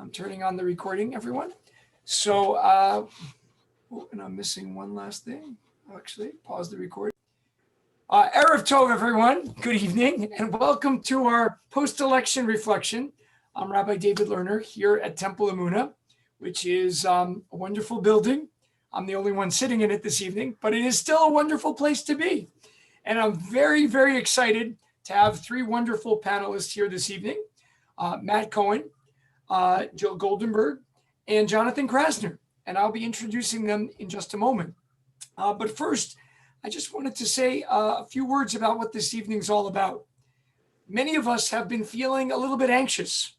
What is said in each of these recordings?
I'm turning on the recording, everyone. So, and I'm missing one last thing. Actually, pause the recording. Erev Tov, everyone. Good evening, and welcome to our post-election reflection. I'm Rabbi David Lerner here at Temple Emunah, which is a wonderful building. I'm the only one sitting in it this evening, but it is still a wonderful place to be. And I'm very, very excited to have three wonderful panelists here this evening. Matt Cohen, Jill Goldenberg, and Jonathan Krasner. And I'll be introducing them in just a moment. But first, I just wanted to say a few words about what this evening's all about. Many of us have been feeling a little bit anxious.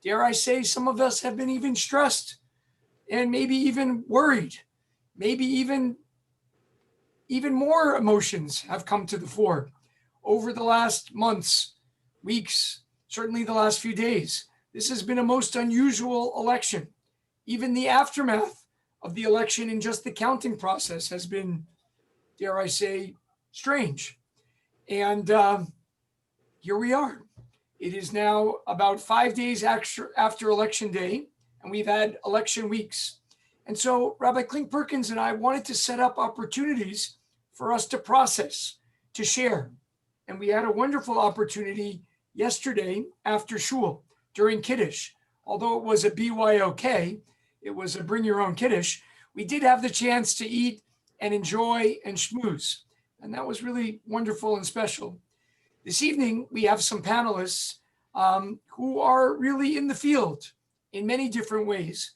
Dare I say, some of us have been even stressed and maybe even worried. Maybe even more emotions have come to the fore over the last months, weeks, certainly the last few days. This has been a most unusual election. Even the aftermath of the election and just the counting process has been, dare I say, strange. And here we are. It is now about 5 days after Election Day, and we've had election weeks. And so Rabbi Klink-Perkins and I wanted to set up opportunities for us to process, to share. And we had a wonderful opportunity yesterday after Shul during Kiddush. Although it was a BYOK, it was a bring your own Kiddush, we did have the chance to eat and enjoy and schmooze. And that was really wonderful and special. This evening, we have some panelists who are really in the field in many different ways.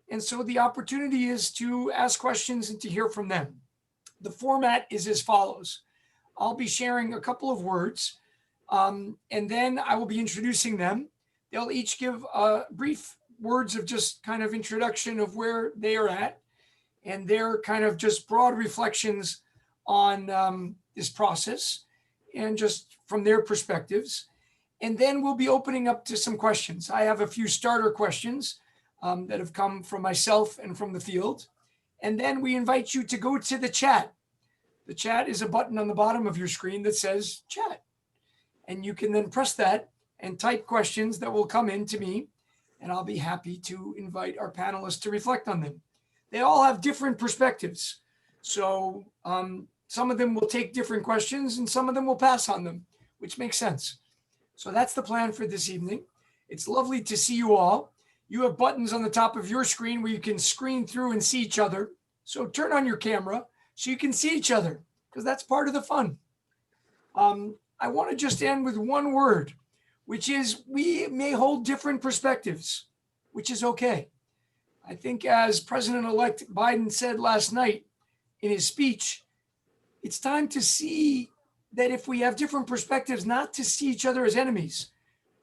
And so the opportunity is to ask questions and to hear from them. The format is as follows. I'll be sharing a couple of words, and then I will be introducing them. They'll each give brief words of just kind of introduction of where they are at and their kind of just broad reflections on this process and just from their perspectives. And then we'll be opening up to some questions. I have a few starter questions that have come from myself and from the field. And then we invite you to go to the chat. The chat is a button on the bottom of your screen that says chat. And you can then press that and type questions that will come in to me, and I'll be happy to invite our panelists to reflect on them. They all have different perspectives. So some of them will take different questions and some of them will pass on them, which makes sense. So that's the plan for this evening. It's lovely to see you all. You have buttons on the top of your screen where you can screen through and see each other. So turn on your camera so you can see each other, because that's part of the fun. I want to just end with one word, which is we may hold different perspectives, which is okay. I think as President-elect Biden said last night in his speech, it's time to see that if we have different perspectives, not to see each other as enemies,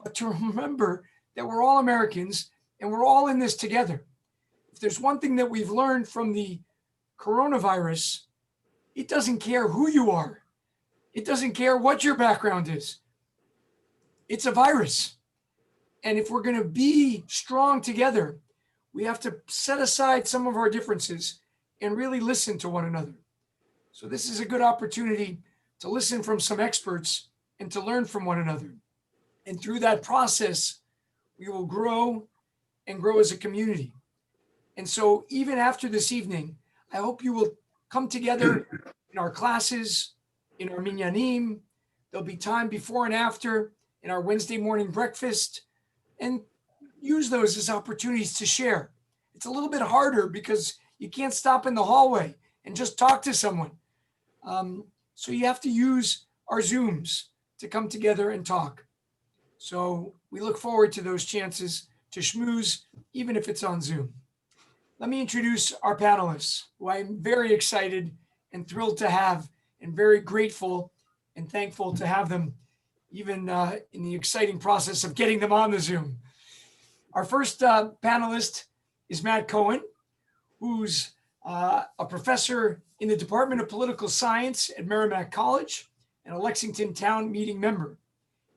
but to remember that we're all Americans and we're all in this together. If there's one thing that we've learned from the coronavirus, it doesn't care who you are. It doesn't care what your background is. It's a virus. And if we're going to be strong together, we have to set aside some of our differences and really listen to one another. So this is a good opportunity to listen from some experts and to learn from one another. And through that process, we will grow and grow as a community. And so even after this evening, I hope you will come together in our classes, in our minyanim. There'll be time before and after in our Wednesday morning breakfast, and use those as opportunities to share. It's a little bit harder because you can't stop in the hallway and just talk to someone. So you have to use our Zooms to come together and talk. So we look forward to those chances to schmooze, even if it's on Zoom. Let me introduce our panelists, who I'm very excited and thrilled to have, and very grateful and thankful to have them, even in the exciting process of getting them on the Zoom. Our first panelist is Matt Cohen, who's a professor in the Department of Political Science at Merrimack College and a Lexington Town Meeting member.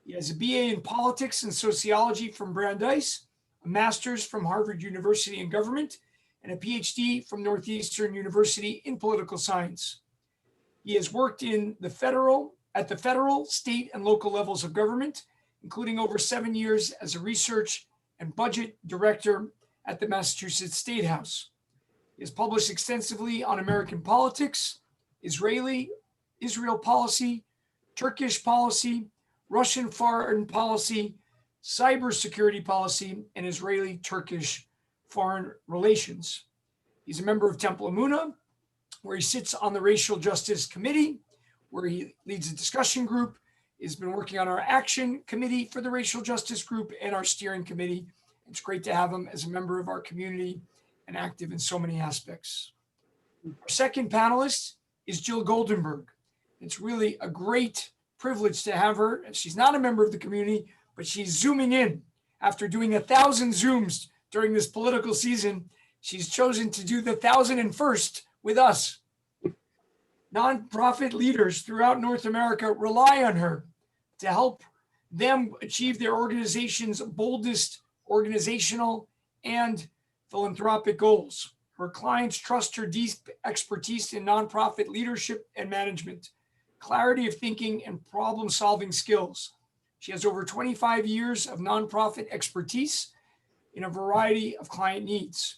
He has a BA in Politics and Sociology from Brandeis, a master's from Harvard University in Government, and a PhD from Northeastern University in Political Science. He has worked at the federal, state, and local levels of government, including over 7 years as a research and Budget Director at the Massachusetts State House. He has published extensively on American politics, Israel policy, Turkish policy, Russian foreign policy, cybersecurity policy, and Israeli-Turkish foreign relations. He's a member of Temple Amunah, where he sits on the Racial Justice Committee, where he leads a discussion group. He's been working on our action committee for the Racial Justice Group and our steering committee. It's great to have him as a member of our community and active in so many aspects. Our second panelist is Jill Goldenberg. It's really a great privilege to have her. She's not a member of the community, but she's zooming in. After doing 1,000 Zooms during this political season, she's chosen to do the 1,001st with us. Nonprofit leaders throughout North America rely on her to help them achieve their organization's boldest organizational and philanthropic goals. Her clients trust her deep expertise in nonprofit leadership and management, clarity of thinking, and problem-solving skills. She has over 25 years of nonprofit expertise in a variety of client needs.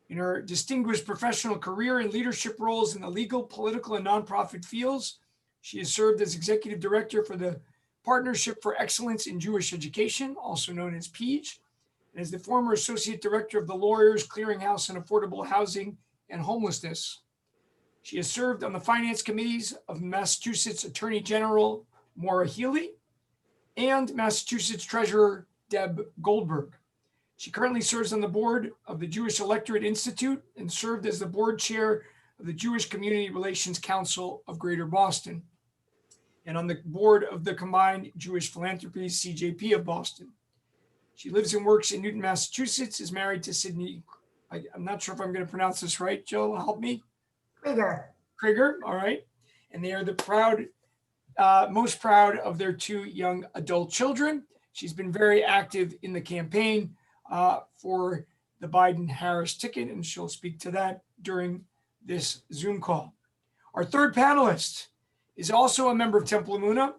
In her distinguished professional career and leadership roles in the legal, political, and nonprofit fields, she has served as executive director for the Partnership for Excellence in Jewish Education, also known as PEAJ, and is the former associate director of the Lawyers Clearinghouse on Affordable Housing and Homelessness. She has served on the finance committees of Massachusetts Attorney General Maura Healey and Massachusetts Treasurer Deb Goldberg. She currently serves on the board of the Jewish Electorate Institute and served as the board chair of the Jewish Community Relations Council of Greater Boston and on the board of the Combined Jewish Philanthropies CJP of Boston. She lives and works in Newton, Massachusetts, is married to Sydney. I'm not sure if I'm going to pronounce this right. Jill, help me. Krieger, all right. And they are the most proud of their 2 young adult children. She's been very active in the campaign for the Biden-Harris ticket, and she'll speak to that during this Zoom call. Our third panelist is also a member of Temple Amunah.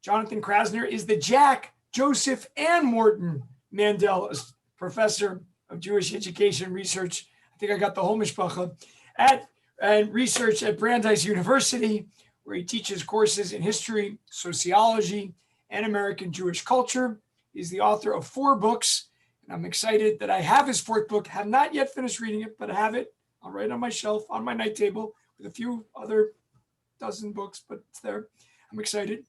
Jonathan Krasner is the Jack, Joseph, and Morton Mandel Professor of Jewish Education Research. I think I got the whole mishpacha and research at Brandeis University, where he teaches courses in history, sociology, and American Jewish culture. He's the author of 4 books, and I'm excited that I have his 4th book. Have not yet finished reading it, but I have it. I'll write on my shelf on my night table with a few other dozen books, but it's there. I'm excited.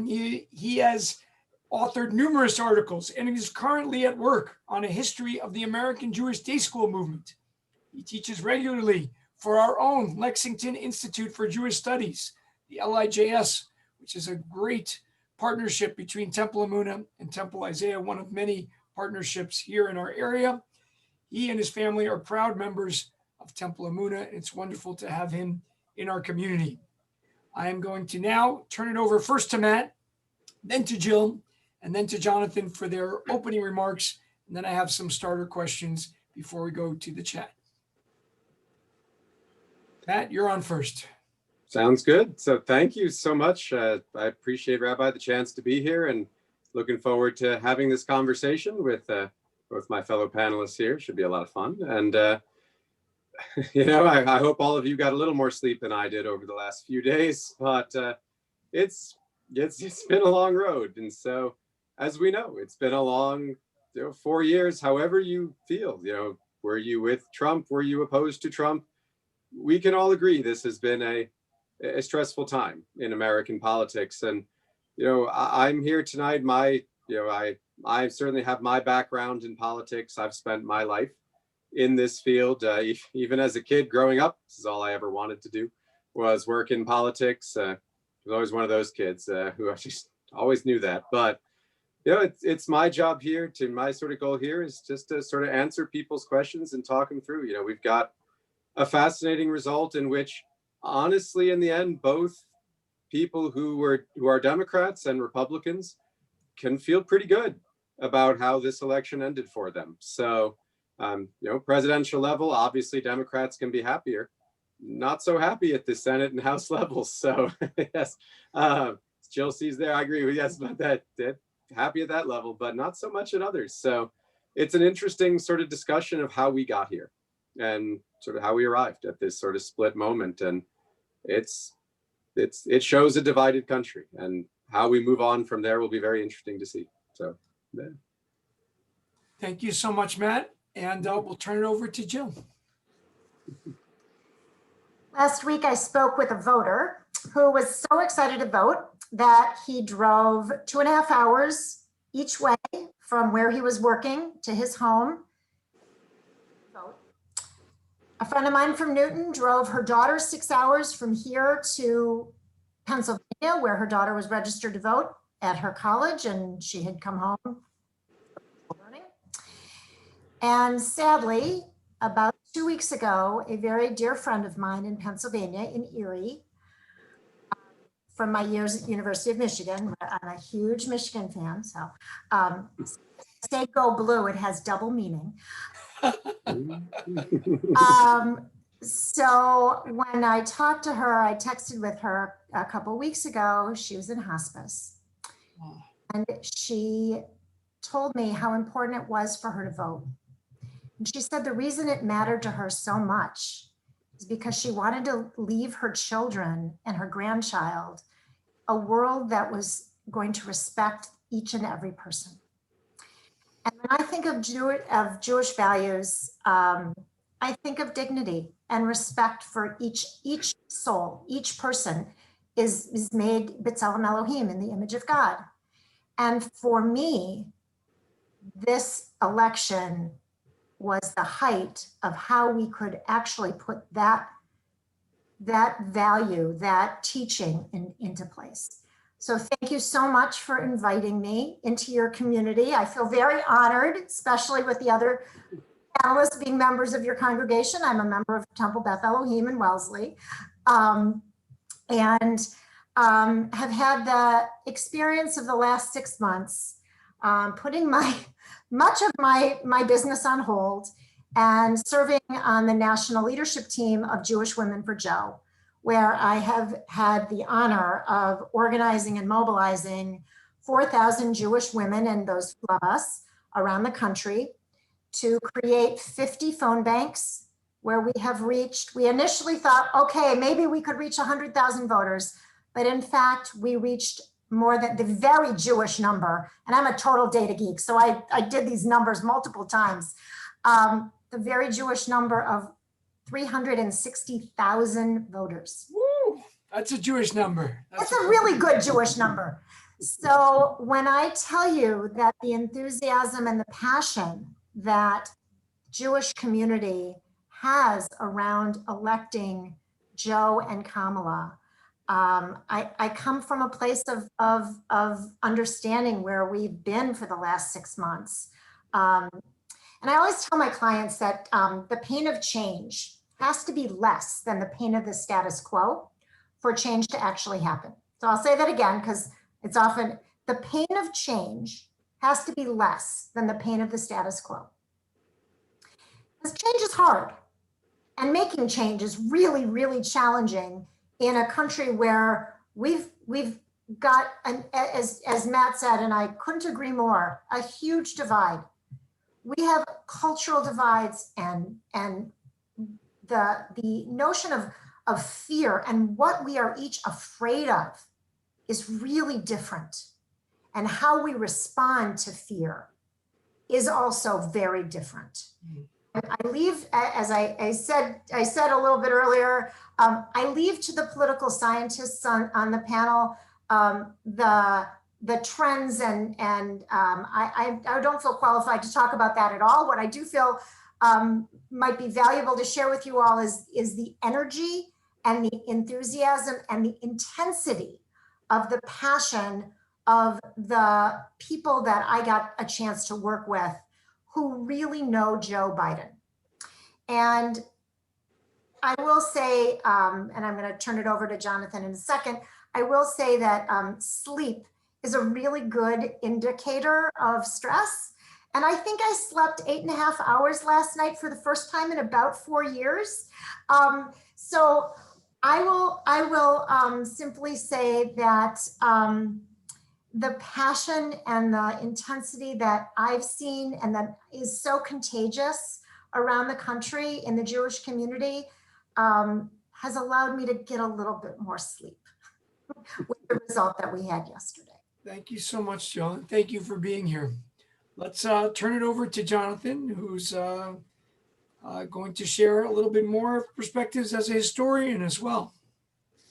He has authored numerous articles and is currently at work on a history of the American Jewish Day School movement. He teaches regularly for our own Lexington Institute for Jewish Studies, the LIJS, which is a great partnership between Temple Amunah and Temple Isaiah, one of many partnerships here in our area. He and his family are proud members of Temple Amunah. It's wonderful to have him in our community. I am going to now turn it over first to Matt, then to Jill, and then to Jonathan for their opening remarks. And then I have some starter questions before we go to the chat. Matt, you're on first. Sounds good. So thank you so much. I appreciate, Rabbi, the chance to be here and looking forward to having this conversation with both my fellow panelists here. Should be a lot of fun. And, I hope all of you got a little more sleep than I did over the last few days, but it's been a long road. And so, as we know, it's been a long 4 years, however you feel. Were you with Trump? Were you opposed to Trump? We can all agree this has been a stressful time in American politics. And, I'm here tonight. I certainly have my background in politics. I've spent my life in this field. Even as a kid growing up, this is all I ever wanted to do, was work in politics. I was always one of those kids who I just always knew that. But, it's my job here my sort of goal here is just to sort of answer people's questions and talk them through. We've got a fascinating result in which, honestly, in the end, both people who are Democrats and Republicans can feel pretty good about how this election ended for them. So, presidential level, obviously Democrats can be happier. Not so happy at the Senate and House levels. So, yes, Jill sees there. I agree with yes about that. happy at that level, but not so much at others. So it's an interesting sort of discussion of how we got here and sort of how we arrived at this sort of split moment. And it shows a divided country, and how we move on from there will be very interesting to see. So yeah. Thank you so much, Matt. And we'll turn it over to Jill. Last week, I spoke with a voter who was so excited to vote that he drove 2.5 hours each way from where he was working to his home. A friend of mine from Newton drove her daughter 6 hours from here to Pennsylvania, where her daughter was registered to vote at her college, and she had come home. And sadly, about 2 weeks ago, a very dear friend of mine in Pennsylvania, in Erie, from my years at University of Michigan, where I'm a huge Michigan fan, so say go blue, it has double meaning. So when I talked to her, I texted with her a couple weeks ago. She was in hospice, and she told me how important it was for her to vote. And she said the reason it mattered to her so much is because she wanted to leave her children and her grandchild a world that was going to respect each and every person. And when I think of Jewish values, I think of dignity and respect for each soul. Each person is made B'Tselem Elohim, in the image of God. And for me, this election was the height of how we could actually put that value, that teaching into place. So thank you so much for inviting me into your community. I feel very honored, especially with the other panelists being members of your congregation. I'm a member of Temple Beth Elohim in Wellesley, and have had the experience of the last 6 months putting much of my business on hold and serving on the national leadership team of Jewish Women for Joe, where I have had the honor of organizing and mobilizing 4,000 Jewish women and those who love us around the country to create 50 phone banks where we initially thought, okay, maybe we could reach 100,000 voters, but in fact, we reached more than the very Jewish number, and I'm a total data geek, so I did these numbers multiple times, the very Jewish number of 360,000 voters. Woo, that's a Jewish number. That's a really good Jewish number. So when I tell you that the enthusiasm and the passion that Jewish community has around electing Joe and Kamala, I come from a place of understanding where we've been for the last 6 months. And I always tell my clients that the pain of change has to be less than the pain of the status quo for change to actually happen. So I'll say that again, because it's often the pain of change has to be less than the pain of the status quo. Because change is hard, and making change is really, really challenging in a country where we've got, as Matt said, and I couldn't agree more, a huge divide. We have cultural divides, and the notion of fear and what we are each afraid of is really different. And how we respond to fear is also very different. I leave, as I said a little bit earlier, I leave to the political scientists on the panel the trends, and I don't feel qualified to talk about that at all. What I do feel might be valuable to share with you all is the energy and the enthusiasm and the intensity of the passion of the people that I got a chance to work with who really know Joe Biden. And I will say, and I'm going to turn it over to Jonathan in a second, I will say that sleep is a really good indicator of stress. And I think I slept 8.5 hours last night for the first time in about 4 years. So I will simply say that the passion and the intensity that I've seen and that is so contagious around the country in the Jewish community has allowed me to get a little bit more sleep with the result that we had yesterday. Thank you so much, Jill. Thank you for being here. Let's turn it over to Jonathan, who's going to share a little bit more perspectives as a historian as well.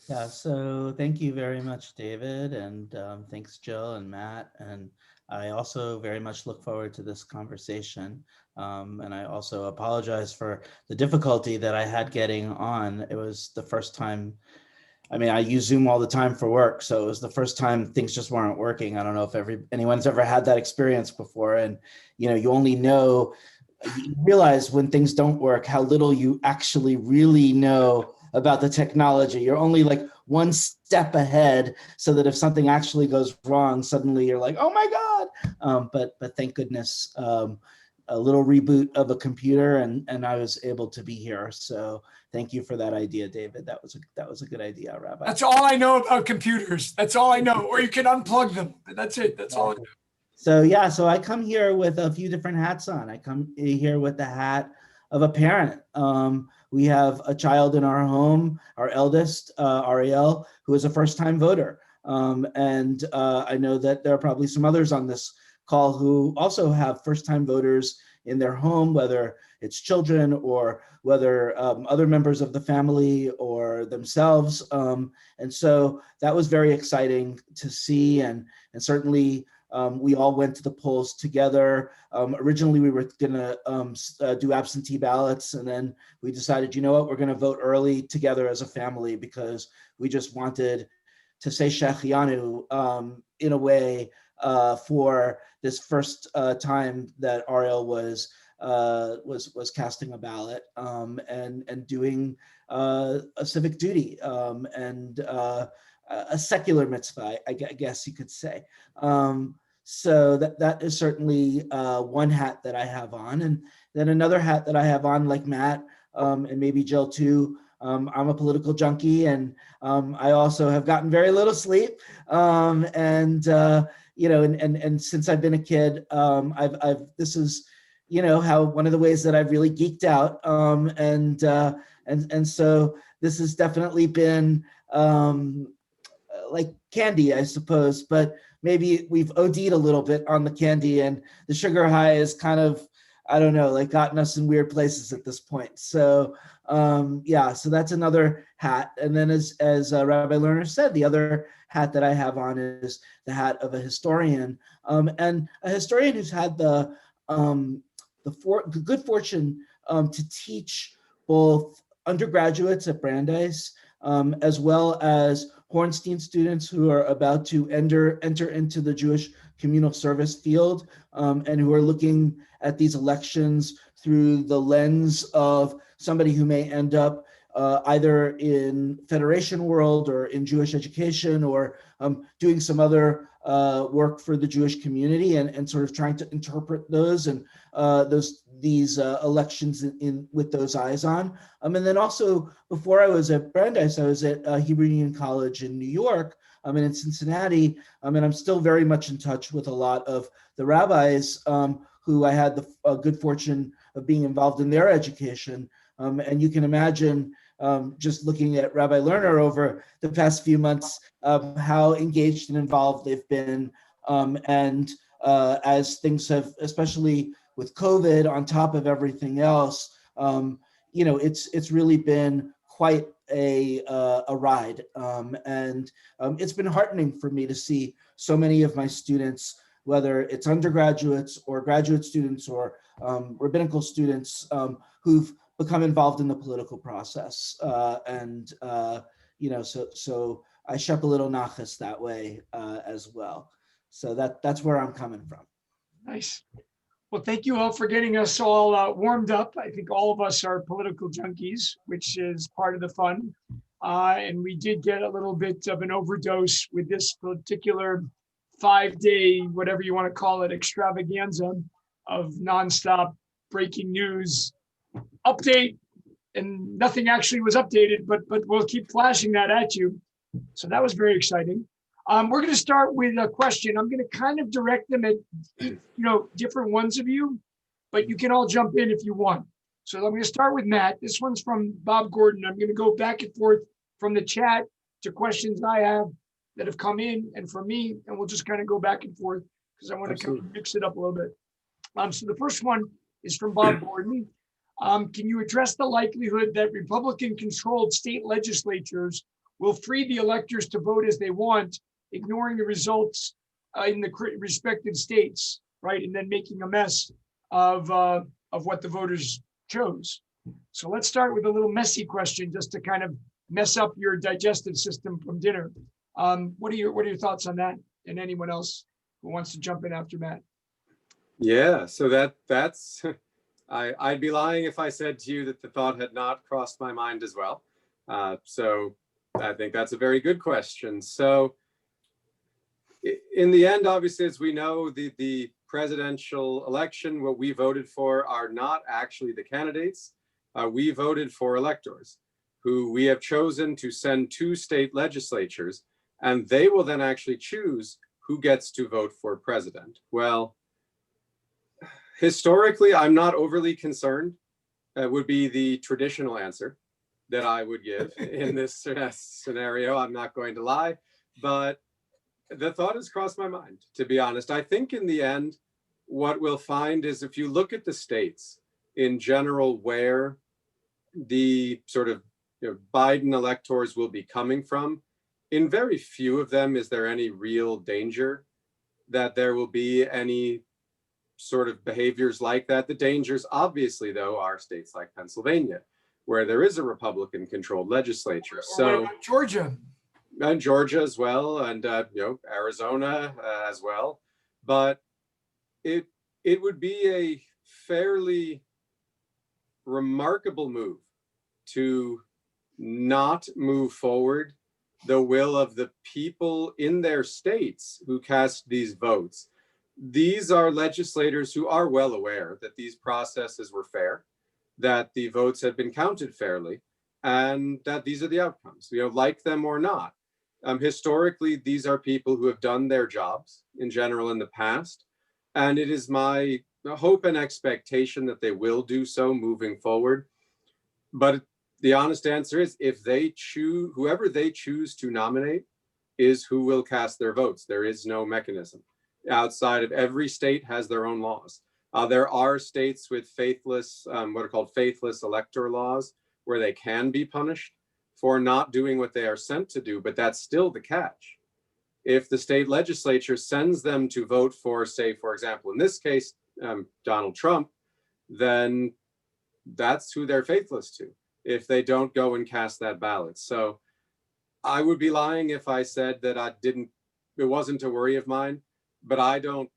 Yeah, so thank you very much, David, and thanks, Jill and Matt. And I also very much look forward to this conversation. And I also apologize for the difficulty that I had getting on. It was the first time. I mean, I use Zoom all the time for work, so it was the first time things just weren't working. I don't know if anyone's ever had that experience before, and you only know, you realize when things don't work how little you actually really know about the technology. You're only like one step ahead, so that if something actually goes wrong, suddenly you're like, oh my God. But thank goodness, a little reboot of a computer, and I was able to be here. So thank you for that idea, David. That was a good idea, Rabbi. That's all I know about computers. That's all I know. Or you can unplug them. That's it. That's all I know. So yeah, so I come here with a few different hats on. I come here with the hat of a parent. We have a child in our home, our eldest, Ariel, who is a first-time voter. And I know that there are probably some others on this call who also have first-time voters in their home, whether it's children or whether other members of the family or themselves. And so that was very exciting to see. And certainly we all went to the polls together. Originally, we were gonna do absentee ballots, and then we decided, you know what, we're gonna vote early together as a family, because we just wanted to say Shechianu in a way for this first time that Ariel was casting a ballot and doing a civic duty and a secular mitzvah, I guess you could say. So that is certainly one hat that I have on. And then another hat that I have on, like Matt and maybe Jill too, I'm a political junkie, and I also have gotten very little sleep. And since I've been a kid, this is, how one of the ways that I've really geeked out. And so this has definitely been like candy, I suppose, but maybe we've OD'd a little bit on the candy, and the sugar high is kind of, I don't know, like gotten us in weird places at this point. So so that's another hat. And then as Rabbi Lerner said, the other hat that I have on is the hat of a historian, and a historian who's had the good fortune to teach both undergraduates at Brandeis as well as Hornstein students who are about to enter into the Jewish communal service field, and who are looking at these elections through the lens of somebody who may end up either in Federation world or in Jewish education, or doing some other work for the Jewish community, and sort of trying to interpret those and these elections with those eyes on. And then also, before I was at Brandeis, I was at Hebrew Union College in New York, and in Cincinnati. And I'm still very much in touch with a lot of the rabbis who I had the good fortune of being involved in their education. And you can imagine, just looking at Rabbi Lerner over the past few months, how engaged and involved they've been. And as things have, especially with COVID on top of everything else, it's really been quite a ride. And it's been heartening for me to see so many of my students, whether it's undergraduates or graduate students or rabbinical students, who've become involved in the political process. So I shep a little nachas that way as well. So that's where I'm coming from. Nice. Well, thank you all for getting us all warmed up. I think all of us are political junkies, which is part of the fun. And we did get a little bit of an overdose with this particular 5-day, whatever you want to call it, extravaganza of nonstop breaking news update. And nothing actually was updated, but we'll keep flashing that at you. So that was very exciting. We're going to start with a question. I'm going to kind of direct them at, different ones of you, but you can all jump in if you want. So I'm going to start with Matt. This one's from Bob Gordon. I'm going to go back and forth from the chat to questions I have that have come in and from me, and we'll just kind of go back and forth because I want to kind of mix it up a little bit. So the first one is from Bob Gordon. Can you address the likelihood that Republican-controlled state legislatures will free the electors to vote as they want, ignoring the results in the respective states, right, and then making a mess of what the voters chose? So let's start with a little messy question, just to kind of mess up your digestive system from dinner. What are your thoughts on that? And anyone else who wants to jump in after Matt? Yeah, so that's I'd be lying if I said to you that the thought had not crossed my mind as well. So I think that's a very good question. So in the end, obviously, as we know, the presidential election, what we voted for are not actually the candidates. We voted for electors who we have chosen to send to state legislatures, and they will then actually choose who gets to vote for president. Well, historically, I'm not overly concerned. Would be the traditional answer that I would give in this scenario. I'm not going to lie, but the thought has crossed my mind, to be honest. I think in the end, what we'll find is if you look at the states in general where the sort of Biden electors will be coming from, in very few of them is there any real danger that there will be any sort of behaviors like that. The dangers, obviously, though, are states like Pennsylvania, where there is a Republican-controlled legislature. So Georgia. And Georgia as well, and Arizona as well. But it would be a fairly remarkable move to not move forward the will of the people in their states who cast these votes. These are legislators who are well aware that these processes were fair, that the votes had been counted fairly, and that these are the outcomes, like them or not. Historically, these are people who have done their jobs in general in the past, and it is my hope and expectation that they will do so moving forward. But the honest answer is, if they choose, whoever they choose to nominate is who will cast their votes. There is no mechanism outside of every state has their own laws. There are states with faithless, what are called faithless elector laws, where they can be punished for not doing what they are sent to do, but that's still the catch. If the state legislature sends them to vote for, say, for example, in this case, Donald Trump, then that's who they're faithless to if they don't go and cast that ballot. So I would be lying if I said that it wasn't a worry of mine, but I don't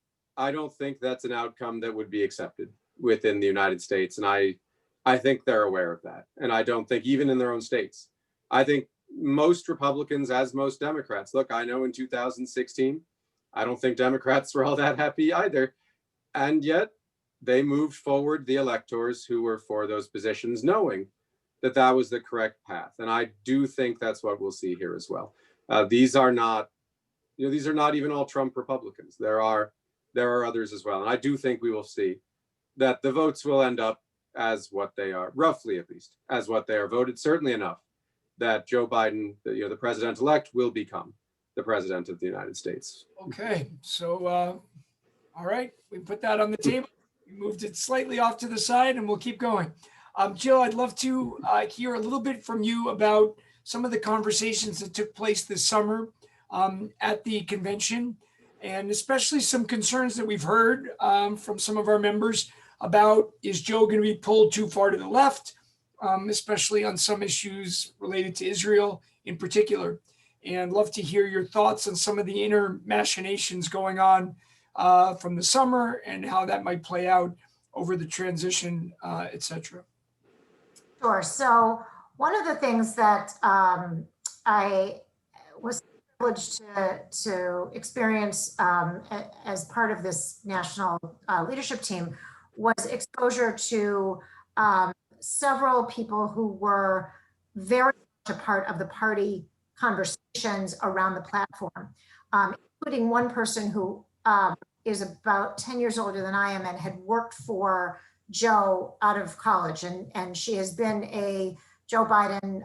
think that's an outcome that would be accepted within the United States. And I think they're aware of that. And I don't think even in their own states, I think most Republicans, as most Democrats, look, I know in 2016, I don't think Democrats were all that happy either. And yet they moved forward the electors who were for those positions, knowing that that was the correct path. And I do think that's what we'll see here as well. These are not even all Trump Republicans. There are others as well. And I do think we will see that the votes will end up as what they are, roughly at least, as what they are voted, certainly enough that Joe Biden, the president-elect, will become the president of the United States. Okay, so all right, we put that on the table. We moved it slightly off to the side, and we'll keep going. Jill, I'd love to hear a little bit from you about some of the conversations that took place this summer at the convention, and especially some concerns that we've heard from some of our members about, is Joe going to be pulled too far to the left, especially on some issues related to Israel in particular. And love to hear your thoughts on some of the inner machinations going on from the summer and how that might play out over the transition, et cetera. Sure. So one of the things that I was privileged to experience as part of this national leadership team was exposure to several people who were very much a part of the party conversations around the platform, including one person who is about 10 years older than I am and had worked for Joe out of college. And she has been a Joe Biden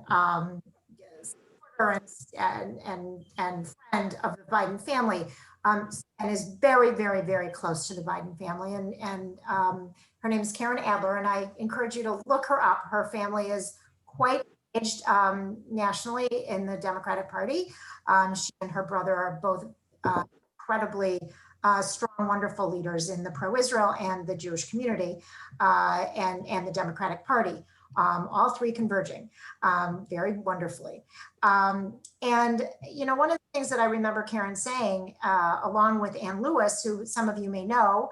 supporter and friend of the Biden family, and is very, very, very close to the Biden family. And her name is Karen Adler, and I encourage you to look her up. Her family is quite engaged nationally in the Democratic Party. She and her brother are both incredibly strong, wonderful leaders in the pro-Israel and the Jewish community and the Democratic Party, all three converging very wonderfully. And, you know, one of the things that I remember Karen saying, along with Ann Lewis, who some of you may know,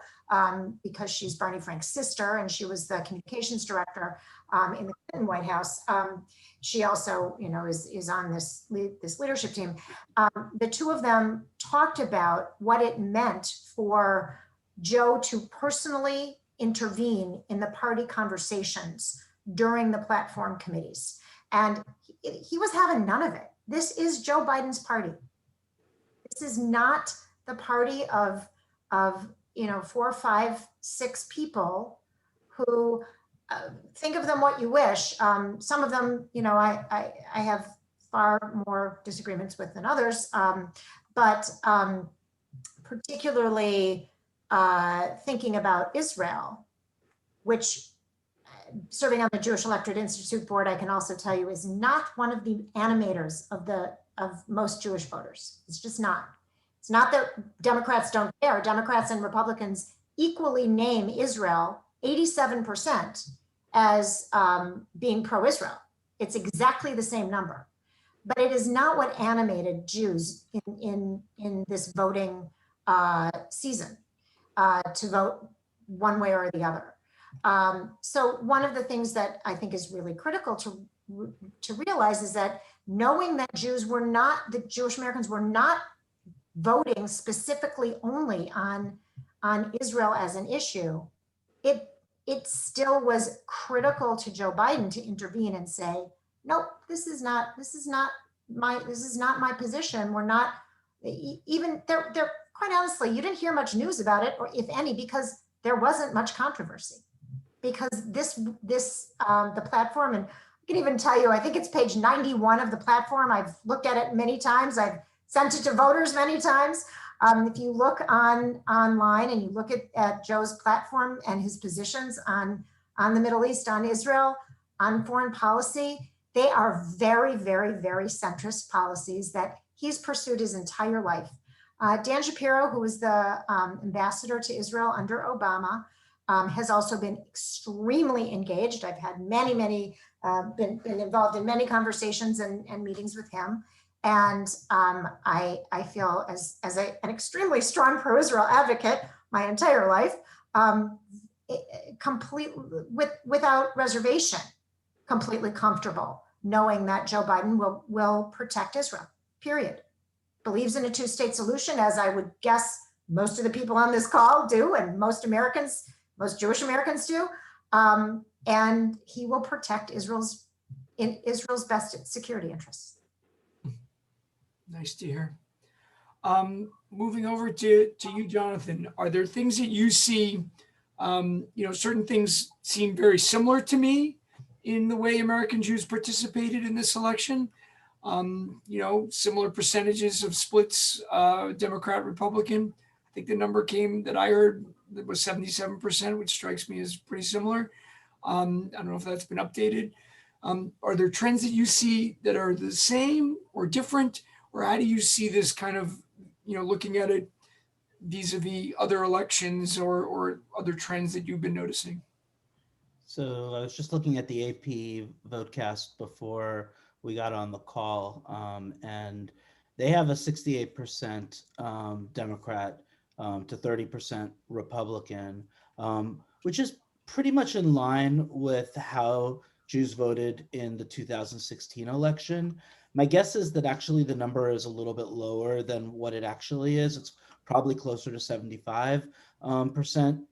because she's Barney Frank's sister, and she was the communications director in the Clinton White House. She also, you know, is on this leadership team. The two of them talked about what it meant for Joe to personally intervene in the party conversations during the platform committees. And he was having none of it. This is Joe Biden's party. This is not the party of you know, 4, 5, 6 people who think of them what you wish. Some of them, you know, I have far more disagreements with than others, but particularly thinking about Israel, which serving on the Jewish Electorate Institute board, I can also tell you, is not one of the animators of most Jewish voters. It's just not. It's not that Democrats don't care. Democrats and Republicans equally name Israel 87% as being pro-Israel. It's exactly the same number, but it is not what animated Jews in this voting season to vote one way or the other. So one of the things that I think is really critical to realize is that knowing that the Jewish Americans were not voting specifically only on Israel as an issue, it still was critical to Joe Biden to intervene and say, nope, this is not my position. We're not even there. Quite honestly, you didn't hear much news about it, or if any, because there wasn't much controversy. Because the platform, and I can even tell you, I think it's page 91 of the platform. I've looked at it many times. I've sent it to voters many times. If you look online and you look at Joe's platform and his positions on the Middle East, on Israel, on foreign policy, they are very, very, very centrist policies that he's pursued his entire life. Dan Shapiro, who was the ambassador to Israel under Obama, has also been extremely engaged. I've had many, been involved in many conversations and meetings with him. And I feel as an extremely strong pro-Israel advocate my entire life, completely, without reservation, completely comfortable knowing that Joe Biden will protect Israel, period. Believes in a two-state solution, as I would guess most of the people on this call do, and most Jewish Americans do, and he will protect Israel's best security interests. Nice to hear. Moving over to you, Jonathan, are there things that you see, certain things seem very similar to me in the way American Jews participated in this election? Similar percentages of splits, Democrat, Republican. I think the number that I heard that was 77%, which strikes me as pretty similar. I don't know if that's been updated. Are there trends that you see that are the same or different, or how do you see this kind of, looking at it vis-a-vis other elections or other trends that you've been noticing? So I was just looking at the AP Votecast before we got on the call, and they have a 68% Democrat to 30% Republican, which is pretty much in line with how Jews voted in the 2016 election. My guess is that actually the number is a little bit lower than what it actually is. It's probably closer to 75%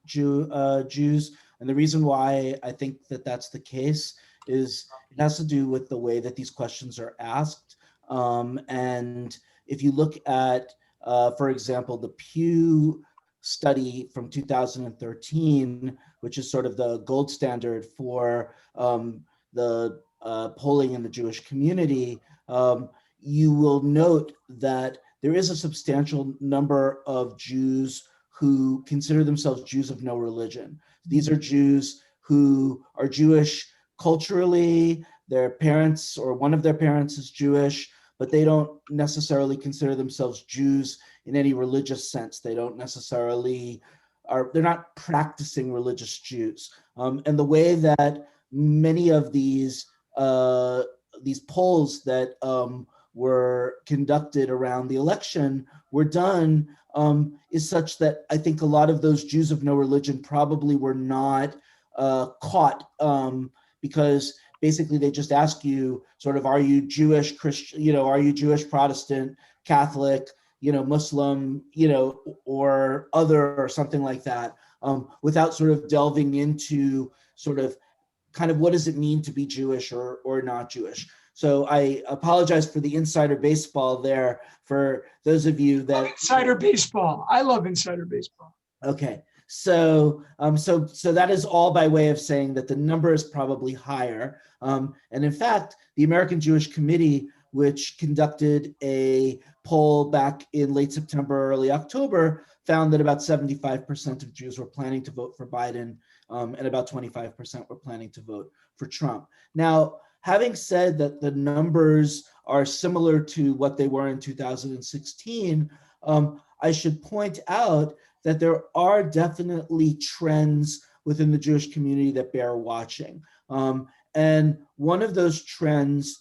Jews. And the reason why I think that that's the case is it has to do with the way that these questions are asked. And if you look at, for example, the Pew study from 2013, which is sort of the gold standard for the polling in the Jewish community, you will note that there is a substantial number of Jews who consider themselves Jews of no religion. These are Jews who are Jewish culturally, their parents or one of their parents is Jewish, but they don't necessarily consider themselves Jews in any religious sense. They don't necessarily they're not practicing religious Jews. And the way that many of these polls that were conducted around the election were done is such that I think a lot of those Jews of no religion probably were not caught because basically they just ask you sort of, are you Jewish, Christian, are you Jewish, Protestant, Catholic, Muslim, or other or something like that, without sort of delving into sort of kind of what does it mean to be Jewish or not Jewish. So I apologize for the insider baseball there for those of you that insider baseball. I love insider baseball. Okay, so that is all by way of saying that the number is probably higher. And in fact, the American Jewish Committee, which conducted a poll back in late September, early October, found that about 75% of Jews were planning to vote for Biden, and about 25% were planning to vote for Trump. Now, having said that the numbers are similar to what they were in 2016, I should point out that there are definitely trends within the Jewish community that bear watching. And one of those trends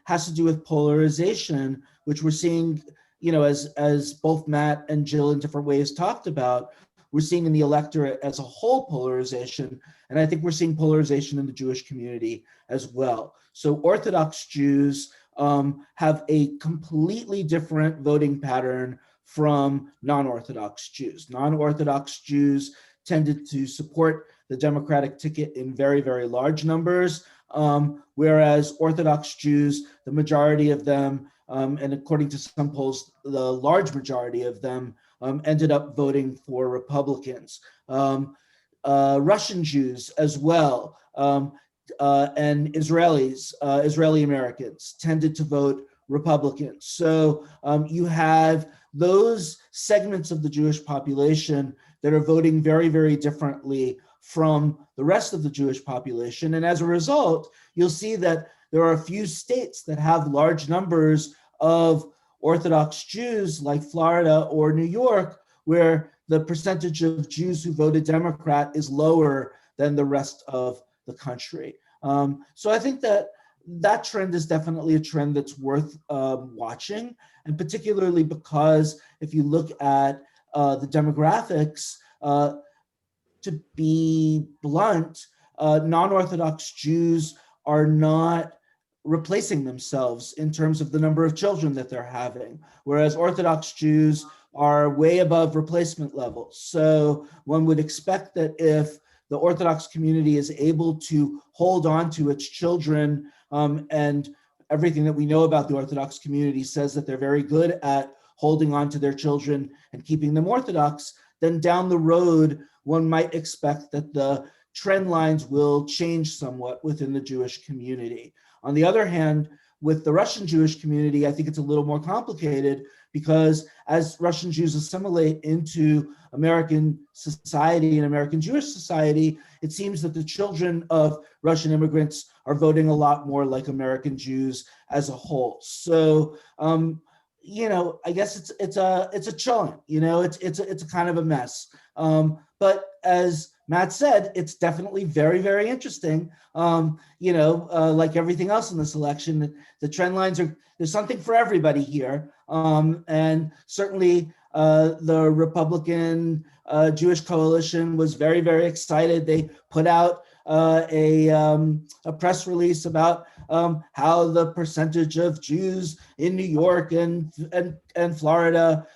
has to do with polarization, which we're seeing, as both Matt and Jill in different ways talked about, we're seeing in the electorate as a whole polarization. And I think we're seeing polarization in the Jewish community as well. So Orthodox Jews have a completely different voting pattern from non-Orthodox Jews. Non-Orthodox Jews tended to support the Democratic ticket in very, very large numbers, whereas Orthodox Jews, the majority of them, and according to some polls, the large majority of them ended up voting for Republicans. Russian Jews as well, and Israeli Americans tended to vote Republican. So you have those segments of the Jewish population that are voting very, very differently from the rest of the Jewish population. And as a result, you'll see that there are a few states that have large numbers of Orthodox Jews, like Florida or New York, where the percentage of Jews who voted Democrat is lower than the rest of the country. So I think that trend is definitely a trend that's worth watching, and particularly because if you look at the demographics, to be blunt, non-Orthodox Jews are not replacing themselves in terms of the number of children that they're having, whereas Orthodox Jews are way above replacement levels. So one would expect that if the Orthodox community is able to hold on to its children, and everything that we know about the Orthodox community says that they're very good at holding on to their children and keeping them Orthodox, then down the road, one might expect that the trend lines will change somewhat within the Jewish community. On the other hand, with the Russian Jewish community, I think it's a little more complicated because as Russian Jews assimilate into American society and American Jewish society, it seems that the children of Russian immigrants are voting a lot more like American Jews as a whole. So, I guess it's a challenge. It's a kind of a mess. But as Matt said, it's definitely very, very interesting. Like everything else in this election, the trend lines there's something for everybody here. And certainly the Republican Jewish coalition was very, very excited. They put out a press release about how the percentage of Jews in New York and Florida,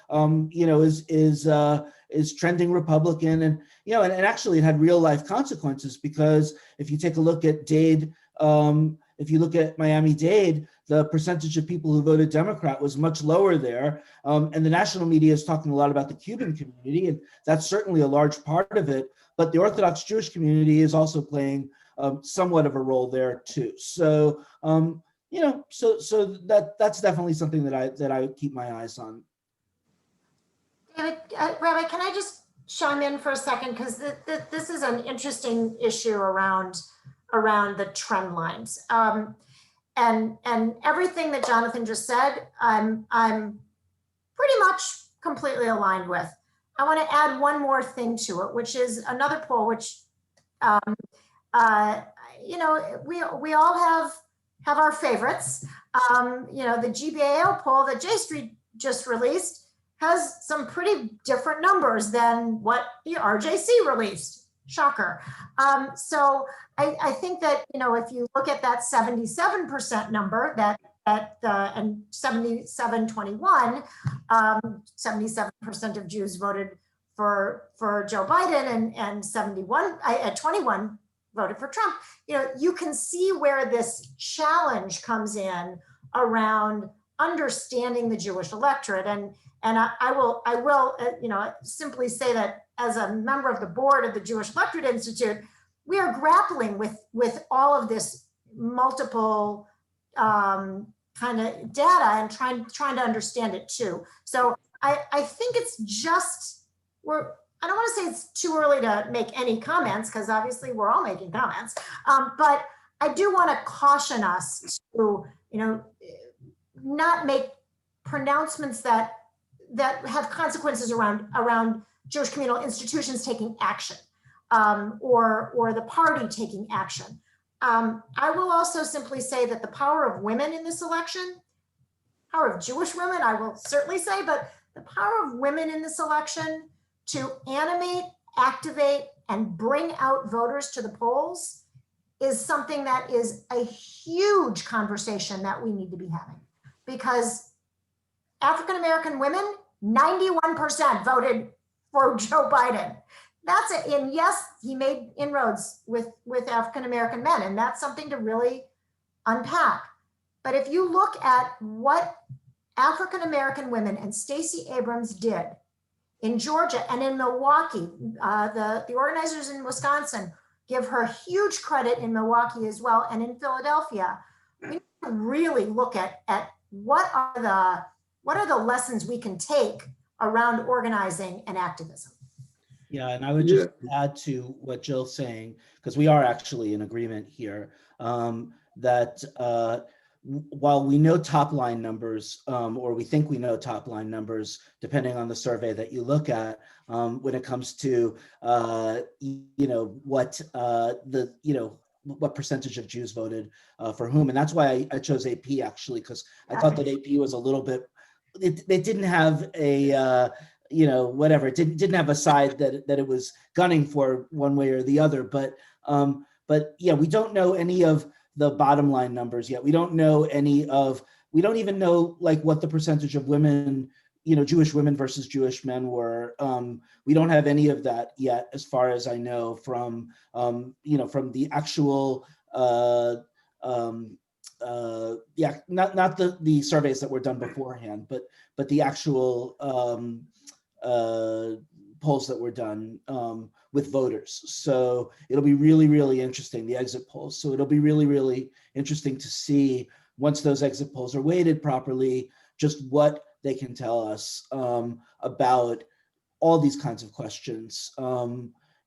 is trending Republican, and actually it had real life consequences, because if you take a look at Dade if you look at Miami-Dade, the percentage of people who voted Democrat was much lower there. And the national media is talking a lot about the Cuban community, and that's certainly a large part of it. But the Orthodox Jewish community is also playing somewhat of a role there too. So, so that's definitely something that I would keep my eyes on. David, Rabbi, can I just chime in for a second? Because this is an interesting issue around the trend lines. And everything that Jonathan just said, I'm pretty much completely aligned with. I want to add one more thing to it, which is another poll, which, we all have our favorites. The GBAO poll that J Street just released has some pretty different numbers than what the RJC released. Shocker. So I think that, if you look at that 77% number and 77-21, 77% of Jews voted for Joe Biden and 21 voted for Trump. You can see where this challenge comes in around understanding the Jewish electorate. And I will simply say that as a member of the board of the Jewish Electorate Institute, we are grappling with all of this multiple kind of data and trying to understand it too. So I think it's just, I don't want to say it's too early to make any comments, because obviously we're all making comments, but I do want to caution us to, not make pronouncements that have consequences around Jewish communal institutions taking action, or the party taking action. I will also simply say that the power of women in this election, power of Jewish women, I will certainly say, but the power of women in this election to animate, activate, and bring out voters to the polls is something that is a huge conversation that we need to be having. Because African-American women, 91% voted for Joe Biden. That's it. And yes, he made inroads with African-American men, and that's something to really unpack. But if you look at what African-American women and Stacey Abrams did in Georgia and in Milwaukee, the organizers in Wisconsin give her huge credit in Milwaukee as well, and in Philadelphia. We need to really look at what are the lessons we can take around organizing and activism. Yeah, and I would just add to what Jill's saying, because we are actually in agreement here, that while we know top line numbers, or we think we know top line numbers, depending on the survey that you look at, when it comes to what percentage of Jews voted for whom, and that's why I chose AP actually, because I thought that AP was a little bit. They didn't have a whatever. It didn't have a side that it was gunning for one way or the other. But yeah, we don't know any of the bottom line numbers yet. We don't even know like what the percentage of women, Jewish women versus Jewish men were. We don't have any of that yet, as far as I know, from from the actual not the surveys that were done beforehand, but the actual polls that were done with voters. So it'll be really, really interesting, the exit polls. So it'll be really, really interesting to see, once those exit polls are weighted properly, just what they can tell us about all these kinds of questions.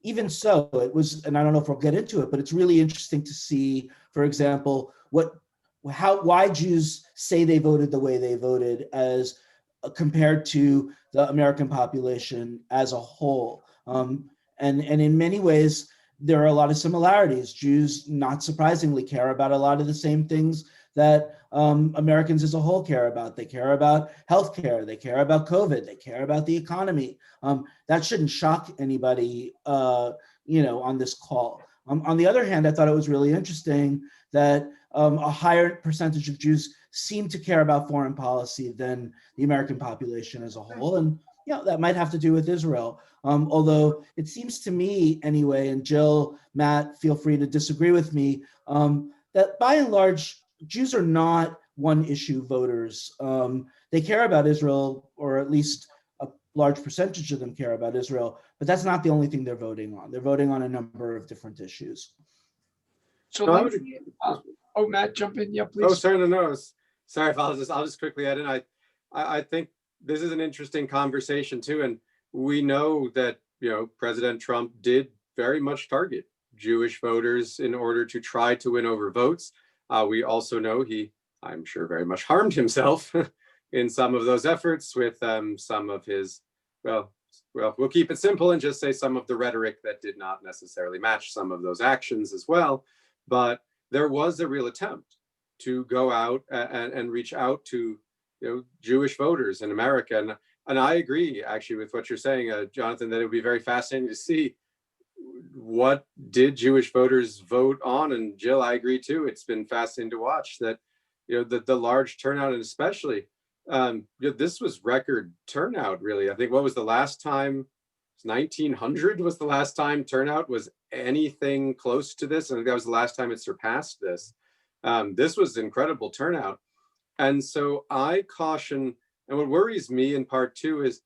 Even so, it was, and I don't know if we'll get into it, but it's really interesting to see, for example, why Jews say they voted the way they voted as compared to the American population as a whole. And in many ways, there are a lot of similarities. Jews, not surprisingly, care about a lot of the same things that Americans as a whole care about. They care about healthcare, they care about COVID, they care about the economy. That shouldn't shock anybody, on this call. On the other hand, I thought it was really interesting that a higher percentage of Jews seem to care about foreign policy than the American population as a whole. And that might have to do with Israel. Although it seems to me anyway, and Jill, Matt, feel free to disagree with me, that by and large, Jews are not one-issue voters. They care about Israel, or at least a large percentage of them care about Israel, but that's not the only thing they're voting on. They're voting on a number of different issues. So No, I let would- me, oh, Matt, jump in. Yeah, Oh, please. sorry, no. Sorry if I'll just quickly add in. I think this is an interesting conversation too, and we know that President Trump did very much target Jewish voters in order to try to win over votes. We also know he, I'm sure, very much harmed himself in some of those efforts with some of his, well, we'll keep it simple and just say some of the rhetoric that did not necessarily match some of those actions as well. But there was a real attempt to go out and reach out to Jewish voters in America. And I agree actually with what you're saying, Jonathan, that it would be very fascinating to see what did Jewish voters vote on. And Jill, I agree too. It's been fascinating to watch that, the large turnout, and especially this was record turnout really. I think what was the last time, 1900 was the last time turnout was anything close to this. I think that was the last time it surpassed this. This was incredible turnout. And so I caution, and what worries me in part too is,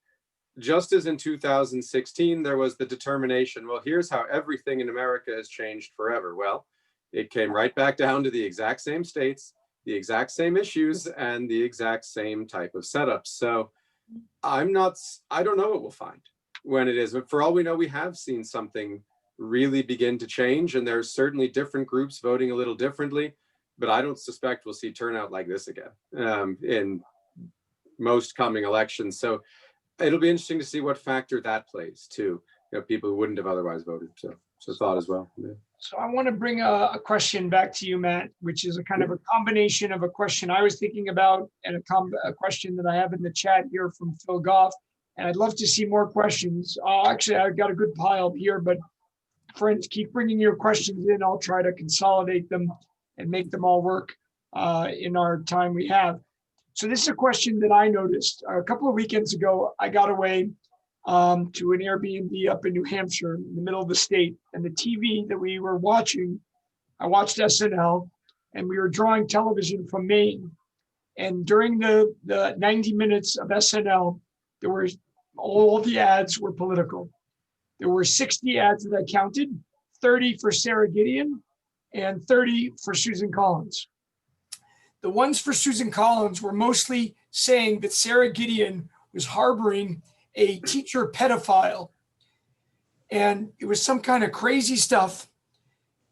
just as in 2016, there was the determination, well, here's how everything in America has changed forever. Well, it came right back down to the exact same states, the exact same issues, and the exact same type of setup. So I don't know what we'll find when it is, but for all we know, we have seen something really begin to change, and there's certainly different groups voting a little differently, but I don't suspect we'll see turnout like this again in most coming elections. So it'll be interesting to see what factor that plays too. People who wouldn't have otherwise voted. So thought as well. Yeah. So I want to bring a question back to you, Matt, which is a kind of a combination of a question I was thinking about and a question that I have in the chat here from Phil Goff. And I'd love to see more questions. Actually, I've got a good pile here, but friends, keep bringing your questions in. I'll try to consolidate them and make them all work in our time we have. So this is a question that I noticed a couple of weekends ago. I got away to an Airbnb up in New Hampshire in the middle of the state, and the TV that we were watching, I watched SNL, and we were drawing television from Maine. And during the 90 minutes of SNL, there were all the ads were political. There were 60 ads that I counted, 30 for Sarah Gideon and 30 for Susan Collins. The ones for Susan Collins were mostly saying that Sarah Gideon was harboring a teacher pedophile. And it was some kind of crazy stuff.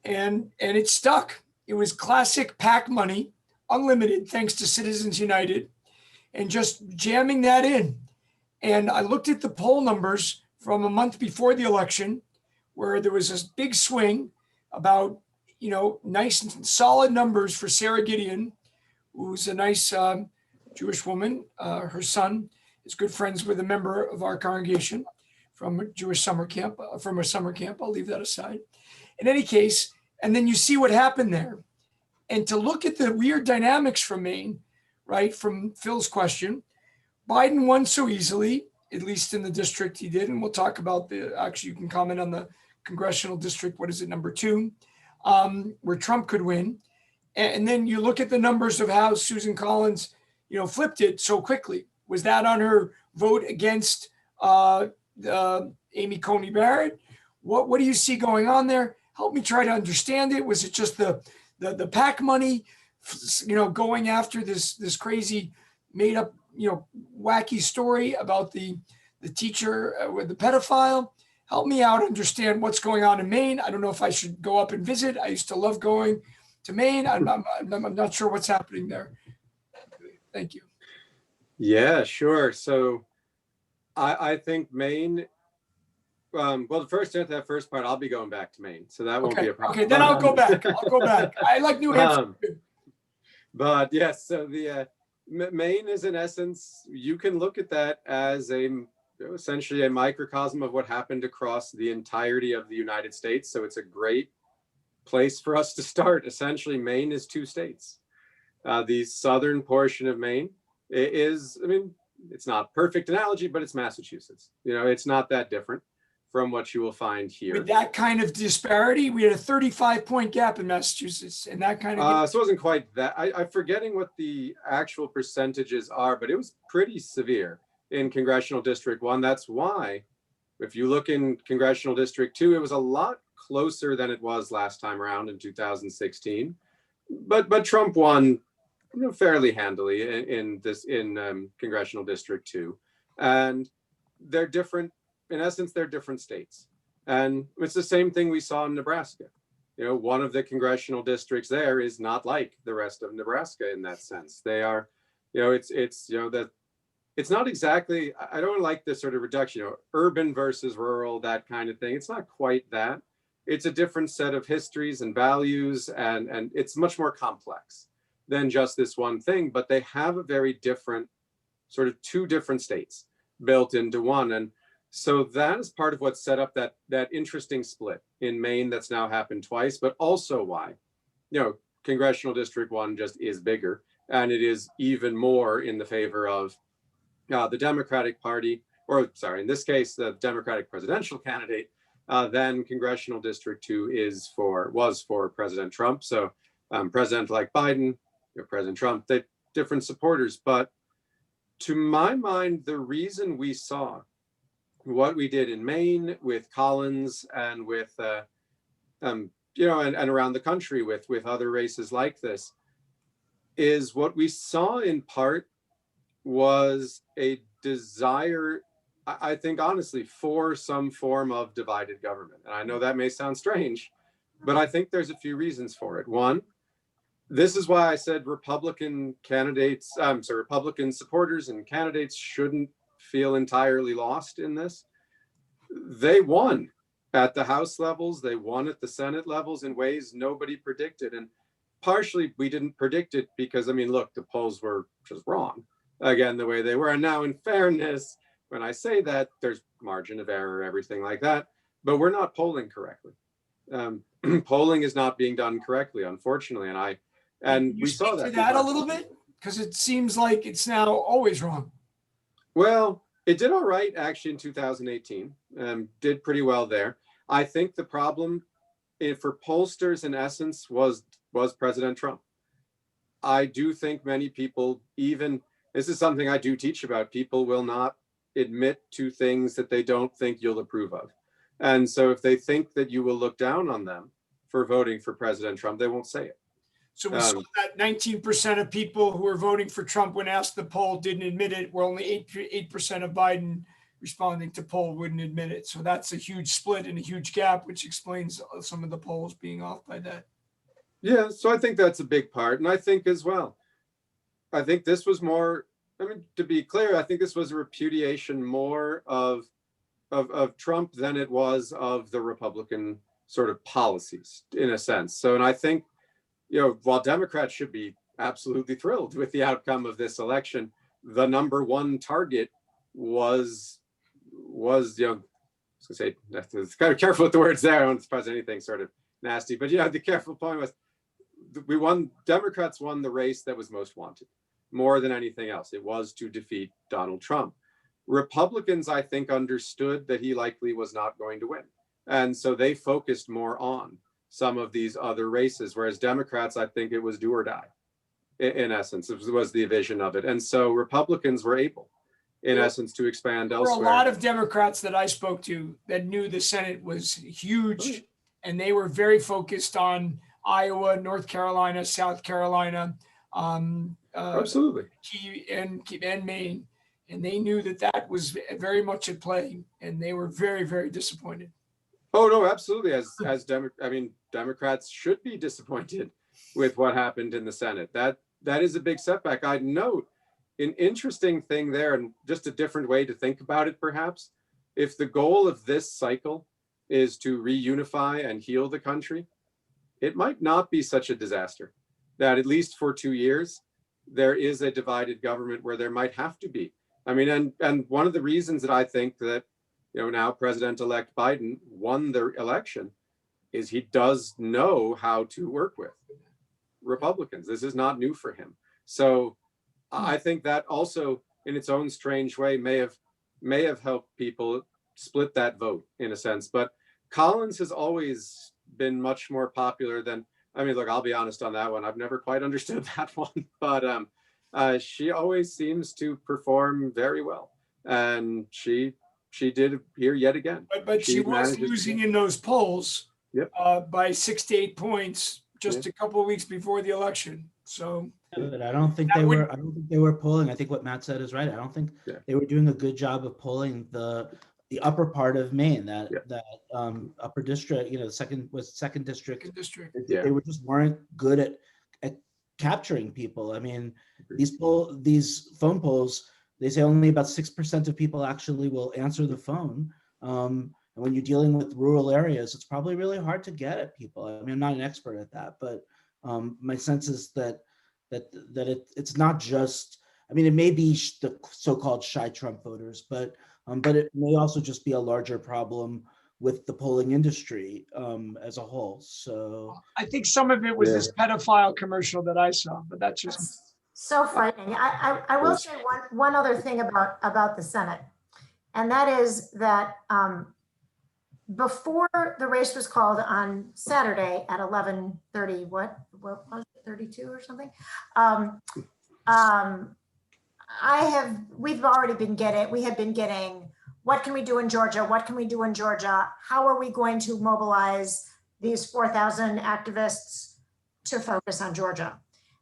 And it stuck. It was classic PAC money, unlimited, thanks to Citizens United, and just jamming that in. And I looked at the poll numbers from a month before the election, where there was this big swing about, nice and solid numbers for Sarah Gideon, who's a nice Jewish woman. Her son is good friends with a member of our congregation from a Jewish summer camp, I'll leave that aside. In any case, and then you see what happened there. And to look at the weird dynamics from Maine, right, from Phil's question, Biden won so easily, at least in the district he did. And we'll talk about actually you can comment on the congressional district, what is it, number 2, where Trump could win. And then you look at the numbers of how Susan Collins, flipped it so quickly. Was that on her vote against Amy Coney Barrett? What do you see going on there? Help me try to understand it. Was it just the PAC money, going after this crazy made up, wacky story about the teacher with the pedophile? Help me out understand what's going on in Maine. I don't know if I should go up and visit. I used to love going to Maine. I'm not sure what's happening there. Thank you. Yeah, sure. So I think Maine, well, first to that first part, I'll be going back to Maine. So that won't be a problem. Okay, then I'll go back. I like New Hampshire. But yes, so the Maine is in essence, you can look at that as essentially a microcosm of what happened across the entirety of the United States. So it's a great place for us to start. Essentially, Maine is 2 states. The southern portion of Maine is, it's not a perfect analogy, but it's Massachusetts. It's not that different from what you will find here. With that kind of disparity, we had a 35-point gap in Massachusetts, and that kind of. So it wasn't quite that. I'm forgetting what the actual percentages are, but it was pretty severe in Congressional District 1. That's why, if you look in Congressional District 2, it was a lot closer than it was last time around in 2016. But Trump won, fairly handily in Congressional District 2, and they're different. In essence, they're different states, and it's the same thing we saw in Nebraska. One of the congressional districts there is not like the rest of Nebraska in that sense. They are, it's not exactly. I don't like this sort of reduction, urban versus rural, that kind of thing. It's not quite that. It's a different set of histories and values, and it's much more complex than just this one thing. But they have a very different, sort of two different states built into one, and so that is part of what set up that interesting split in Maine that's now happened twice, but also why, Congressional District 1 just is bigger, and it is even more in the favor of the Democratic Party, or sorry, in this case, the Democratic presidential candidate, than Congressional District 2 was for President Trump. So President-elect Biden, President Trump, they different supporters. But to my mind, the reason we saw what we did in Maine with Collins and with, and around the country with other races like this, is what we saw in part was a desire, I think, honestly, for some form of divided government. And I know that may sound strange, but I think there's a few reasons for it. One, this is why I said Republican supporters and candidates shouldn't feel entirely lost in this. They won at the House levels, they won at the Senate levels in ways nobody predicted. And partially we didn't predict it because, look, the polls were just wrong, again, the way they were. And now, in fairness, when I say that, there's margin of error, everything like that, but we're not polling correctly. Polling is not being done correctly, unfortunately. And we saw that. That a little bit, because it seems like it's now always wrong. Well, it did all right actually in 2018, did pretty well there. I think the problem for pollsters in essence was President Trump. I do think many people, this is something I do teach about, people will not admit to things that they don't think you'll approve of. And so if they think that you will look down on them for voting for President Trump, they won't say it. So we saw that 19% of people who were voting for Trump when asked the poll didn't admit it, where only 8% of Biden responding to poll wouldn't admit it. So that's a huge split and a huge gap, which explains some of the polls being off by that. Yeah, so I think that's a big part. And I think as well, I think this was more, to be clear, I think this was a repudiation more of Trump than it was of the Republican sort of policies in a sense. So, and I think, while Democrats should be absolutely thrilled with the outcome of this election, the number one target was I was going to say, kind of careful with the words there. I don't suppose anything sort of nasty, but the careful point was Democrats won the race that was most wanted more than anything else. It was to defeat Donald Trump. Republicans, I think, understood that he likely was not going to win. And so they focused more on some of these other races, whereas Democrats, I think it was do or die, in essence. It was the vision of it. And so Republicans were able, in essence, to expand elsewhere. There were a lot of Democrats that I spoke to that knew the Senate was huge, and they were very focused on Iowa, North Carolina, South Carolina, absolutely, and Maine. And they knew that was very much at play, and they were very, very disappointed. Oh no, absolutely. Democrats should be disappointed with what happened in the Senate. That is a big setback. I'd note an interesting thing there, and just a different way to think about it, perhaps. If the goal of this cycle is to reunify and heal the country, it might not be such a disaster that at least for 2 years, there is a divided government where there might have to be. And one of the reasons that I think that, now President-elect Biden won the election is he does know how to work with Republicans. This is not new for him. So I think that also in its own strange way may have helped people split that vote in a sense. But Collins has always been much more popular than, I mean, look, I'll be honest on that one. I've never quite understood that one, but she always seems to perform very well. And she did here yet again. But she was losing in those polls. Yep. By 6 to 8 points just a couple of weeks before the election. So but I don't think they were. I don't think they were polling. I think what Matt said is right. I don't think they were doing a good job of polling the upper part of Maine, that upper district. You know, the second district. Yeah. They weren't good at capturing people. I mean, these phone polls, they say only about 6% of people actually will answer the phone. And when you're dealing with rural areas, it's probably really hard to get at people. I mean, I'm not an expert at that, but my sense is that it's not just, I mean, it may be the so-called shy Trump voters, but it may also just be a larger problem with the polling industry as a whole. So I think some of it was this pedophile commercial that I saw, but that's just so frightening. I will say one other thing about the Senate, and that is that before the race was called on Saturday at 11:30, what was it, 32 or something? We had been getting, what can we do in Georgia? What can we do in Georgia? How are we going to mobilize these 4,000 activists to focus on Georgia?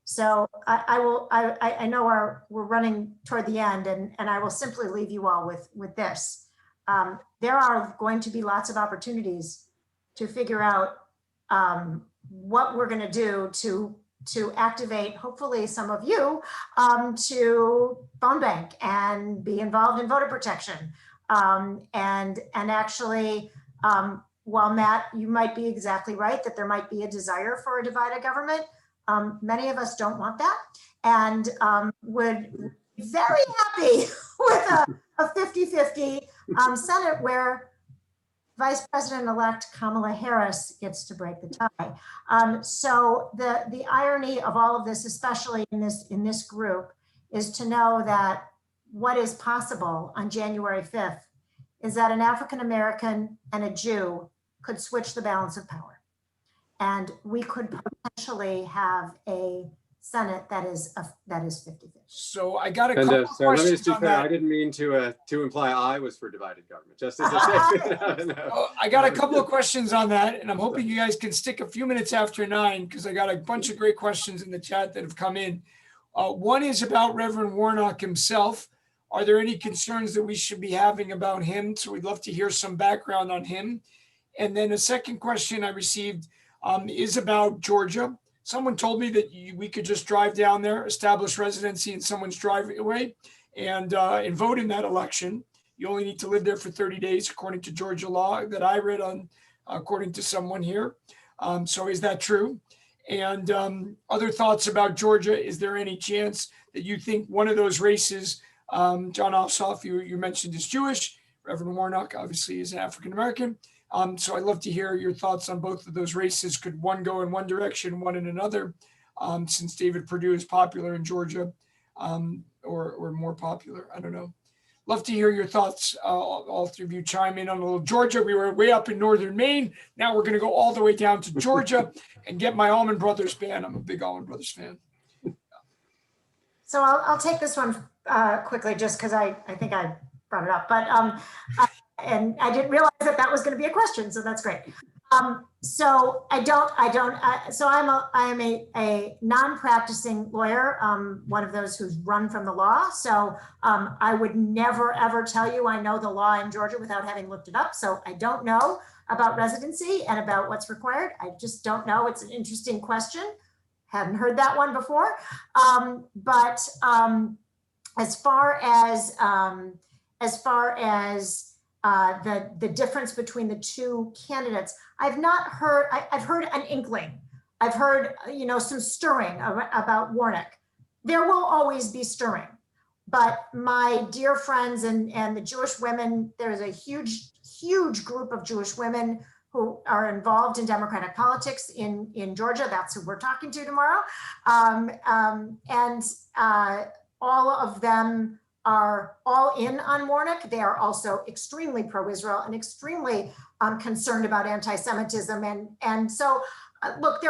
So I know we're running toward the end, and I will simply leave you all with this. There are going to be lots of opportunities to figure out what we're going to do to activate, hopefully some of you, to phone bank and be involved in voter protection. And actually, while Matt, you might be exactly right that there might be a desire for a divided government, many of us don't want that, and would be very happy with a 50-50 Senate where Vice President-elect Kamala Harris gets to break the tie. So the irony of all of this, especially in this group, is to know that what is possible on January 5th is that an African American and a Jew could switch the balance of power, and we could potentially have a Senate that is 50-50. So I got a couple of so let me questions just be on clear. that. I didn't mean to imply I was for divided government. Just as a No. I got a couple of questions on that, and I'm hoping you guys can stick a few minutes after 9 because I got a bunch of great questions in the chat that have come in. One is about Reverend Warnock himself. Are there any concerns that we should be having about him? So we'd love to hear some background on him. And then a second question I received is about Georgia. Someone told me that we could just drive down there, establish residency in someone's driveway, and vote in that election. You only need to live there for 30 days, according to Georgia law that I read on, according to someone here. So is that true? And other thoughts about Georgia? Is there any chance that you think one of those races, John Ossoff, you mentioned is Jewish, Reverend Warnock obviously is African American. So I'd love to hear your thoughts on both of those races. Could one go in one direction, one in another, since David Perdue is popular in Georgia, or more popular? I don't know. Love to hear your thoughts. All three of you chime in on a little Georgia. We were way up in northern Maine. Now we're going to go all the way down to Georgia and get my Allman Brothers fan. I'm a big Allman Brothers fan. So I'll take this one quickly, just because I think I brought it up, but and I didn't realize that was going to be a question, so that's great. So so I'm a non-practicing lawyer, one of those who's run from the law. So I would never ever tell you I know the law in Georgia without having looked it up. So I don't know about residency and about what's required. I just don't know. It's an interesting question. Hadn't heard that one before. But as far as the difference between the two candidates, I've heard an inkling. I've heard, some stirring about Warnock. There will always be stirring, but my dear friends and the Jewish women, there's a huge group of Jewish women who are involved in Democratic politics in Georgia. That's who we're talking to tomorrow. And all of them are all in on Warnock. They are also extremely pro-Israel and extremely concerned about anti-Semitism. And so, look,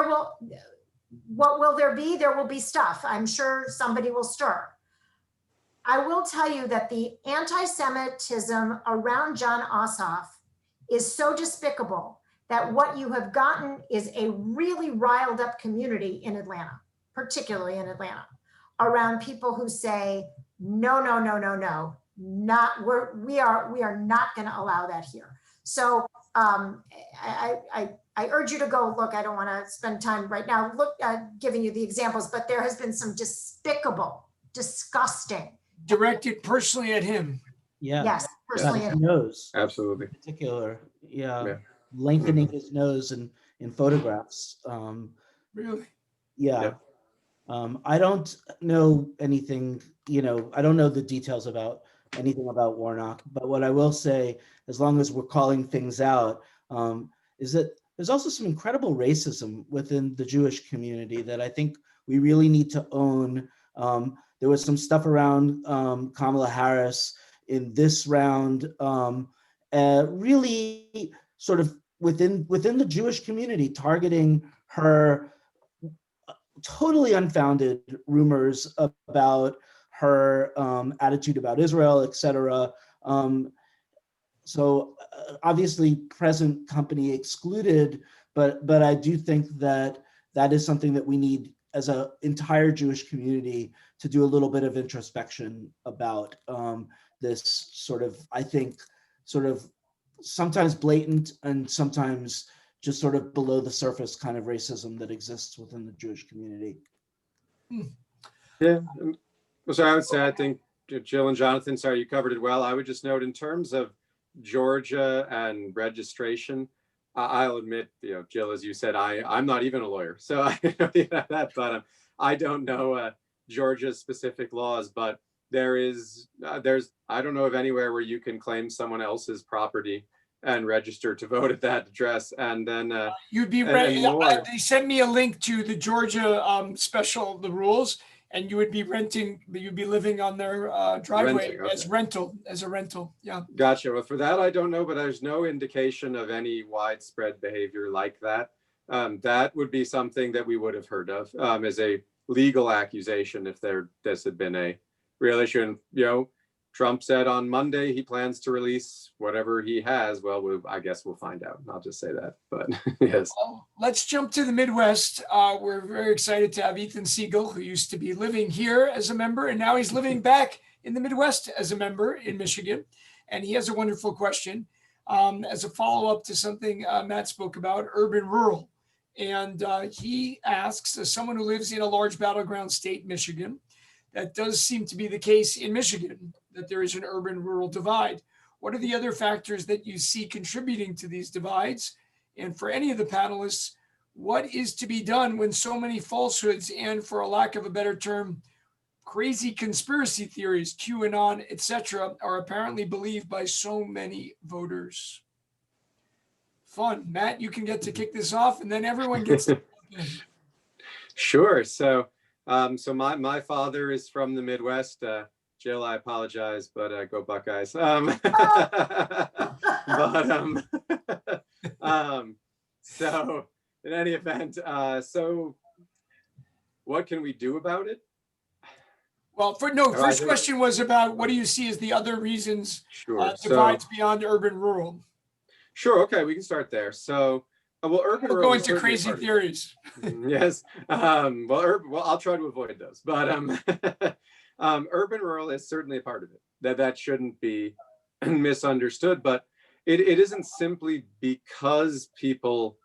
what will there be? There will be stuff. I'm sure somebody will stir. I will tell you that the anti-Semitism around John Ossoff is so despicable that what you have gotten is a really riled up community in Atlanta, particularly in Atlanta, around people who say, no, no, no, no, no, we are not going to allow that here. So I urge you to go look. I don't want to spend time right now giving you the examples, but there has been some despicable, disgusting. Directed personally at him. Yeah. Yes, personally. His nose. Absolutely. In particular. Yeah. Yeah. Lengthening his nose in photographs. Really? Yeah. Yeah. I don't know anything, I don't know the details about anything about Warnock, but what I will say, as long as we're calling things out, is that there's also some incredible racism within the Jewish community that I think we really need to own. There was some stuff around Kamala Harris in this round, really sort of within the Jewish community, targeting her totally unfounded rumors about her attitude about Israel, etc. So obviously present company excluded, but I do think that is something that we need as an entire Jewish community to do a little bit of introspection about this sort of, I think, sort of sometimes blatant and sometimes just sort of below the surface kind of racism that exists within the Jewish community. Yeah. So I would say, I think Jill and Jonathan, sorry, you covered it well. I would just note in terms of Georgia and registration, I'll admit, Jill, as you said, I'm not even a lawyer, so I know that, but I don't know Georgia's specific laws, but there's I don't know of anywhere where you can claim someone else's property and register to vote at that address, and then you'd be ready. They sent me a link to the Georgia the rules, and you would be renting, but you'd be living on their driveway as a rental. Yeah. Gotcha. Well, for that, I don't know, but there's no indication of any widespread behavior like that. That would be something that we would have heard of as a legal accusation if this had been a real issue. And, Trump said on Monday he plans to release whatever he has. Well, I guess we'll find out. I'll just say that. But yes. Well, let's jump to the Midwest. We're very excited to have Ethan Siegel, who used to be living here as a member, and now he's living back in the Midwest as a member in Michigan. And he has a wonderful question as a follow-up to something Matt spoke about, urban-rural. And he asks, as someone who lives in a large battleground state, Michigan, that does seem to be the case in Michigan, that there is an urban-rural divide. What are the other factors that you see contributing to these divides? And for any of the panelists, what is to be done when so many falsehoods and, for a lack of a better term, crazy conspiracy theories, QAnon, etc., are apparently believed by so many voters? Fun. Matt, you can get to kick this off, and then everyone gets to. Sure. So my father is from the Midwest. Jill, I apologize, but go Buckeyes. So in any event, so what can we do about it? Well, first question was about what do you see as the other reasons divides beyond urban-rural? Sure. Okay, we can start there. So, urban-rural. We'll go into crazy theories. Yes. Well, I'll try to avoid those. But urban-rural is certainly a part of it. That shouldn't be misunderstood. But it isn't simply because people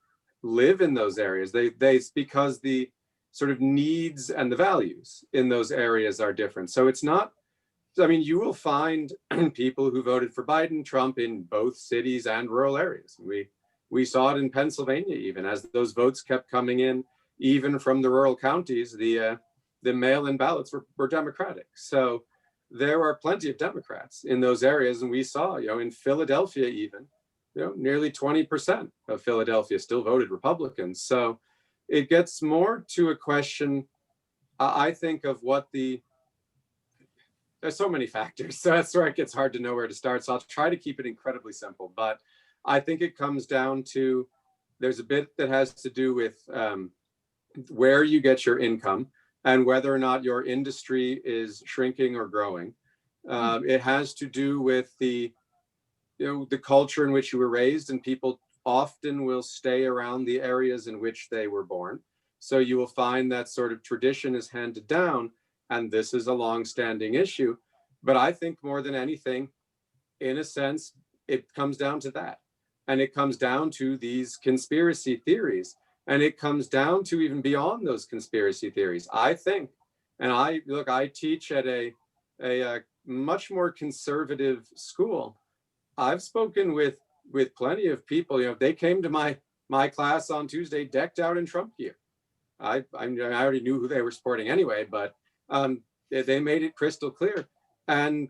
live in those areas. It's because the sort of needs and the values in those areas are different. So it's not. I mean, you will find people who voted for Biden, Trump in both cities and rural areas. We saw it in Pennsylvania, even as those votes kept coming in, even from the rural counties, the mail-in ballots were Democratic. So there are plenty of Democrats in those areas. And we saw, in Philadelphia, even, nearly 20% of Philadelphia still voted Republican. So it gets more to a question, I think, of what the there's so many factors. So that's where it gets hard to know where to start. So I'll try to keep it incredibly simple. But I think it comes down to, there's a bit that has to do with where you get your income and whether or not your industry is shrinking or growing. It has to do with the culture in which you were raised, and people often will stay around the areas in which they were born. So you will find that sort of tradition is handed down, and this is a long-standing issue. But I think more than anything, in a sense, it comes down to that. And it comes down to these conspiracy theories. And it comes down to even beyond those conspiracy theories. I think, and I teach at a much more conservative school. I've spoken with plenty of people. They came to my class on Tuesday decked out in Trump gear. I already knew who they were supporting anyway, but they made it crystal clear. And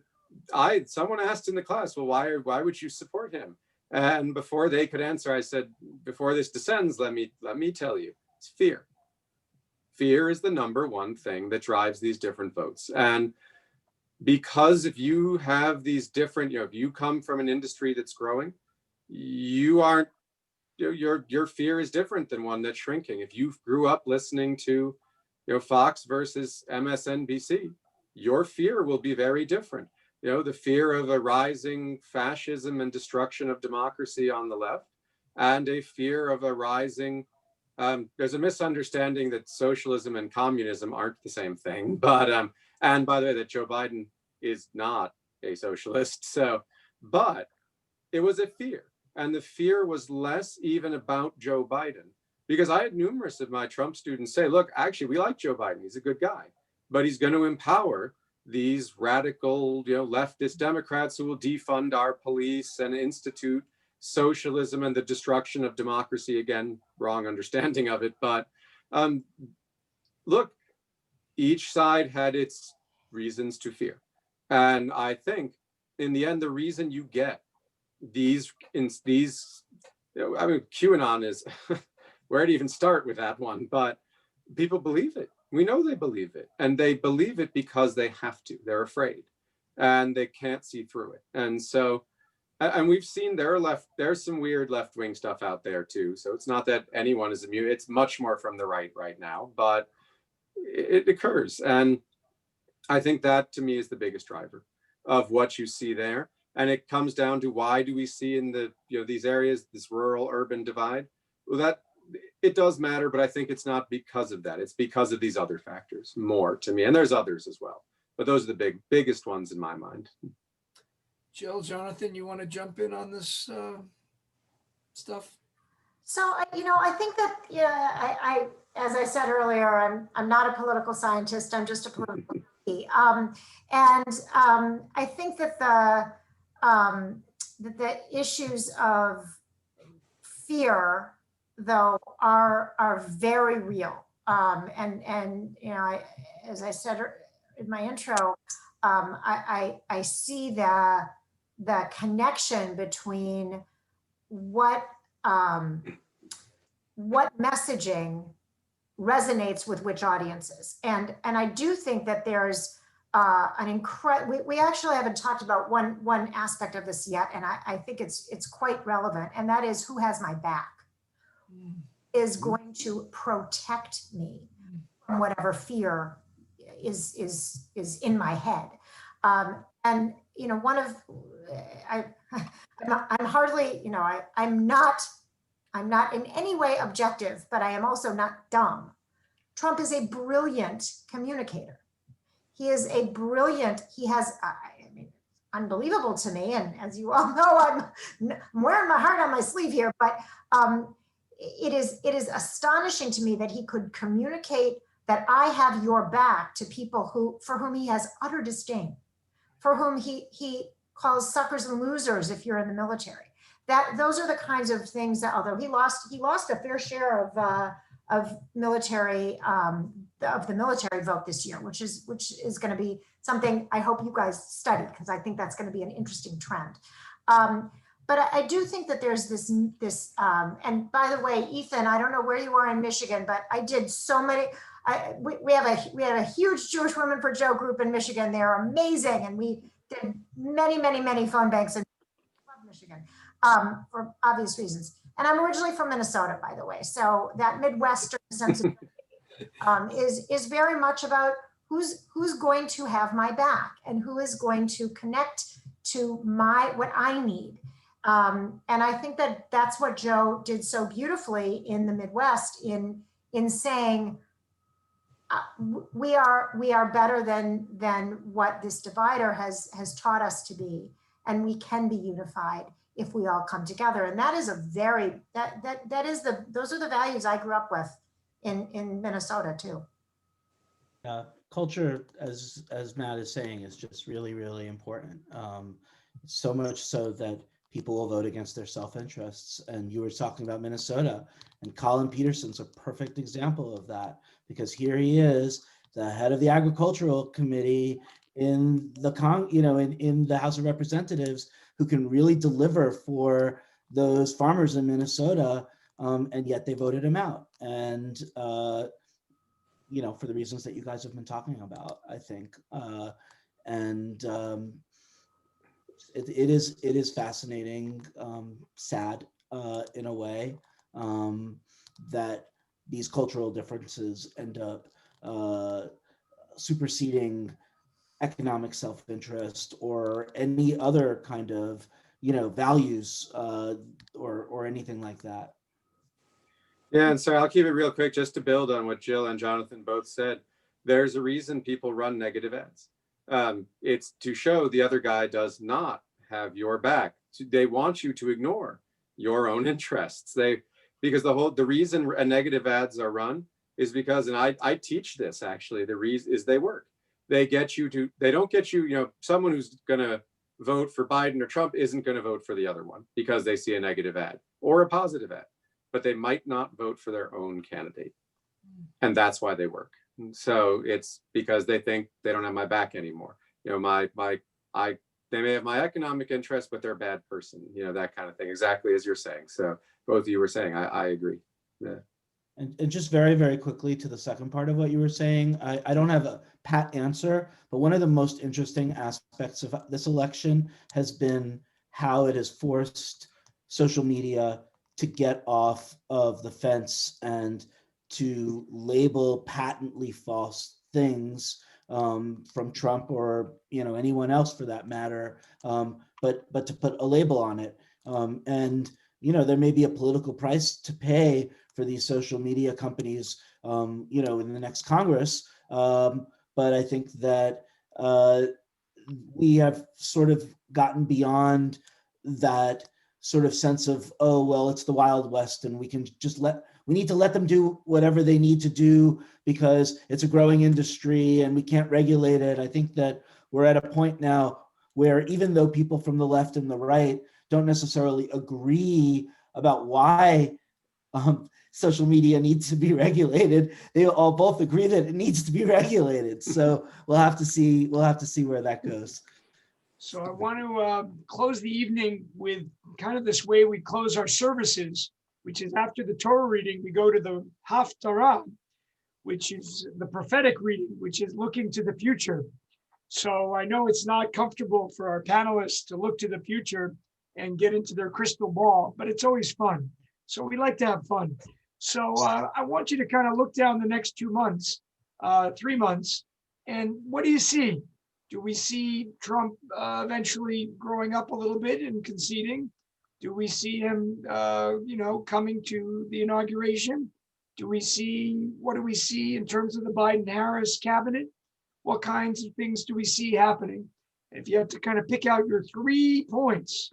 someone asked in the class, well, why would you support him? And before they could answer, I said, before this descends, let me tell you, it's fear. Fear is the number one thing that drives these different votes. And because if you have these different, if you come from an industry that's growing, you aren't, your fear is different than one that's shrinking. If you grew up listening to, Fox versus MSNBC, your fear will be very different. The fear of a rising fascism and destruction of democracy on the left, and a fear of a rising, there's a misunderstanding that socialism and communism aren't the same thing, but, and by the way, that Joe Biden is not a socialist. But it was a fear. And the fear was less even about Joe Biden, because I had numerous of my Trump students say, look, actually, we like Joe Biden. He's a good guy, but he's going to empower these radical, leftist Democrats who will defund our police and institute socialism and the destruction of democracy. Again, wrong understanding of it. But look, each side had its reasons to fear. And I think in the end, the reason you get these, QAnon is, where to even start with that one? But people believe it. We know they believe it, and they believe it because they have to. They're afraid, and they can't see through it. And so, and we've seen there's some weird left-wing stuff out there too. So it's not that anyone is immune. It's much more from the right now, but it occurs. And I think that to me is the biggest driver of what you see there. And it comes down to, why do we see in the, these areas, this rural urban divide? Well, that it does matter, but I think it's not because of that. It's because of these other factors more to me. And there's others as well, but those are the biggest ones in my mind. Jill, Jonathan, you want to jump in on this stuff? So, I think that, I as I said earlier, I'm not a political scientist. I'm just a political I think that the issues of fear, though, are very real. As I said in my intro, I see the connection between what messaging resonates with which audiences, and I do think that there's an incredible. We actually haven't talked about one aspect of this yet, and I think it's quite relevant, and that is, who has my back is going to protect me from whatever fear is in my head. I'm hardly, I'm not in any way objective, but I am also not dumb. Trump is a brilliant communicator. He is he has, unbelievable to me. And as you all know, I'm wearing my heart on my sleeve here, but it is astonishing to me that he could communicate that I have your back to people for whom he has utter disdain, for whom he calls suckers and losers if you're in the military. Those are the kinds of things that, although he lost a fair share of the military vote this year, which is going to be something I hope you guys study, because I think that's going to be an interesting trend. But I do think that there's this, and by the way, Ethan, I don't know where you are in Michigan, but I did so many. we have a huge Jewish Women for Joe group in Michigan. They're amazing, and we did many phone banks in Michigan for obvious reasons. And I'm originally from Minnesota, by the way, so that Midwestern sensibility is very much about who's going to have my back and who is going to connect to what I need. And I think that that's what Joe did so beautifully in the Midwest in saying we are better than what this divider has taught us to be, and we can be unified if we all come together. And that is those are the values I grew up with in Minnesota too. Culture, as Matt is saying, is just really important. So much so that people will vote against their self-interests. And you were talking about Minnesota, and Colin Peterson's a perfect example of that, because here he is, the head of the Agricultural Committee in the in the House of Representatives, who can really deliver for those farmers in Minnesota, and yet they voted him out. And for the reasons that you guys have been talking about, I think. It is fascinating, sad in a way, that these cultural differences end up superseding economic self-interest or any other kind of values or anything like that. Yeah, and so I'll keep it real quick just to build on what Jill and Jonathan both said. There's a reason people run negative ads. It's to show the other guy does not have your back. They want you to ignore your own interests. Because the reason negative ads are run is because, and I teach this actually, the reason is they work. They don't get you, someone who's gonna vote for Biden or Trump isn't gonna vote for the other one because they see a negative ad or a positive ad, but they might not vote for their own candidate. And that's why they work. So it's because they think they don't have my back anymore. They may have my economic interest, but they're a bad person, that kind of thing, exactly as you're saying. So both of you were saying, I agree. Yeah. And just very, very quickly to the second part of what you were saying, I don't have a pat answer, but one of the most interesting aspects of this election has been how it has forced social media to get off of the fence and to label patently false things from Trump or anyone else for that matter, but to put a label on it. And there may be a political price to pay for these social media companies, in the next Congress. But I think that we have sort of gotten beyond that sort of sense of, oh, well, it's the Wild West and we need to let them do whatever they need to do because it's a growing industry and we can't regulate it. I think that we're at a point now where even though people from the left and the right don't necessarily agree about why social media needs to be regulated, they all both agree that it needs to be regulated. So we'll have to see where that goes. So I want to close the evening with kind of this way we close our services, which is after the Torah reading, we go to the Haftarah, which is the prophetic reading, which is looking to the future. So I know it's not comfortable for our panelists to look to the future and get into their crystal ball, but it's always fun. So we like to have fun. So I want you to kind of look down the next 2 months, 3 months, and what do you see? Do we see Trump eventually growing up a little bit and conceding? Do we see him, coming to the inauguration? What do we see in terms of the Biden-Harris cabinet? What kinds of things do we see happening? If you had to kind of pick out your 3 points,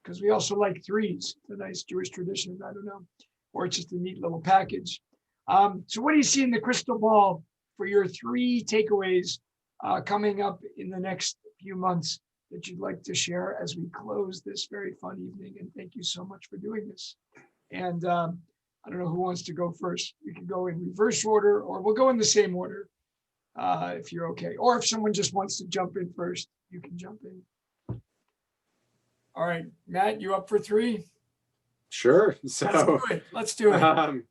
because we also like threes, a nice Jewish tradition, I don't know, or it's just a neat little package. So what do you see in the crystal ball for your 3 takeaways coming up in the next few months that you'd like to share as we close this very fun evening? And thank you so much for doing this. And I don't know who wants to go first. We can go in reverse order, or we'll go in the same order if you're okay. Or if someone just wants to jump in first, you can jump in. All right, Matt, you up for 3? Sure. So Let's do it.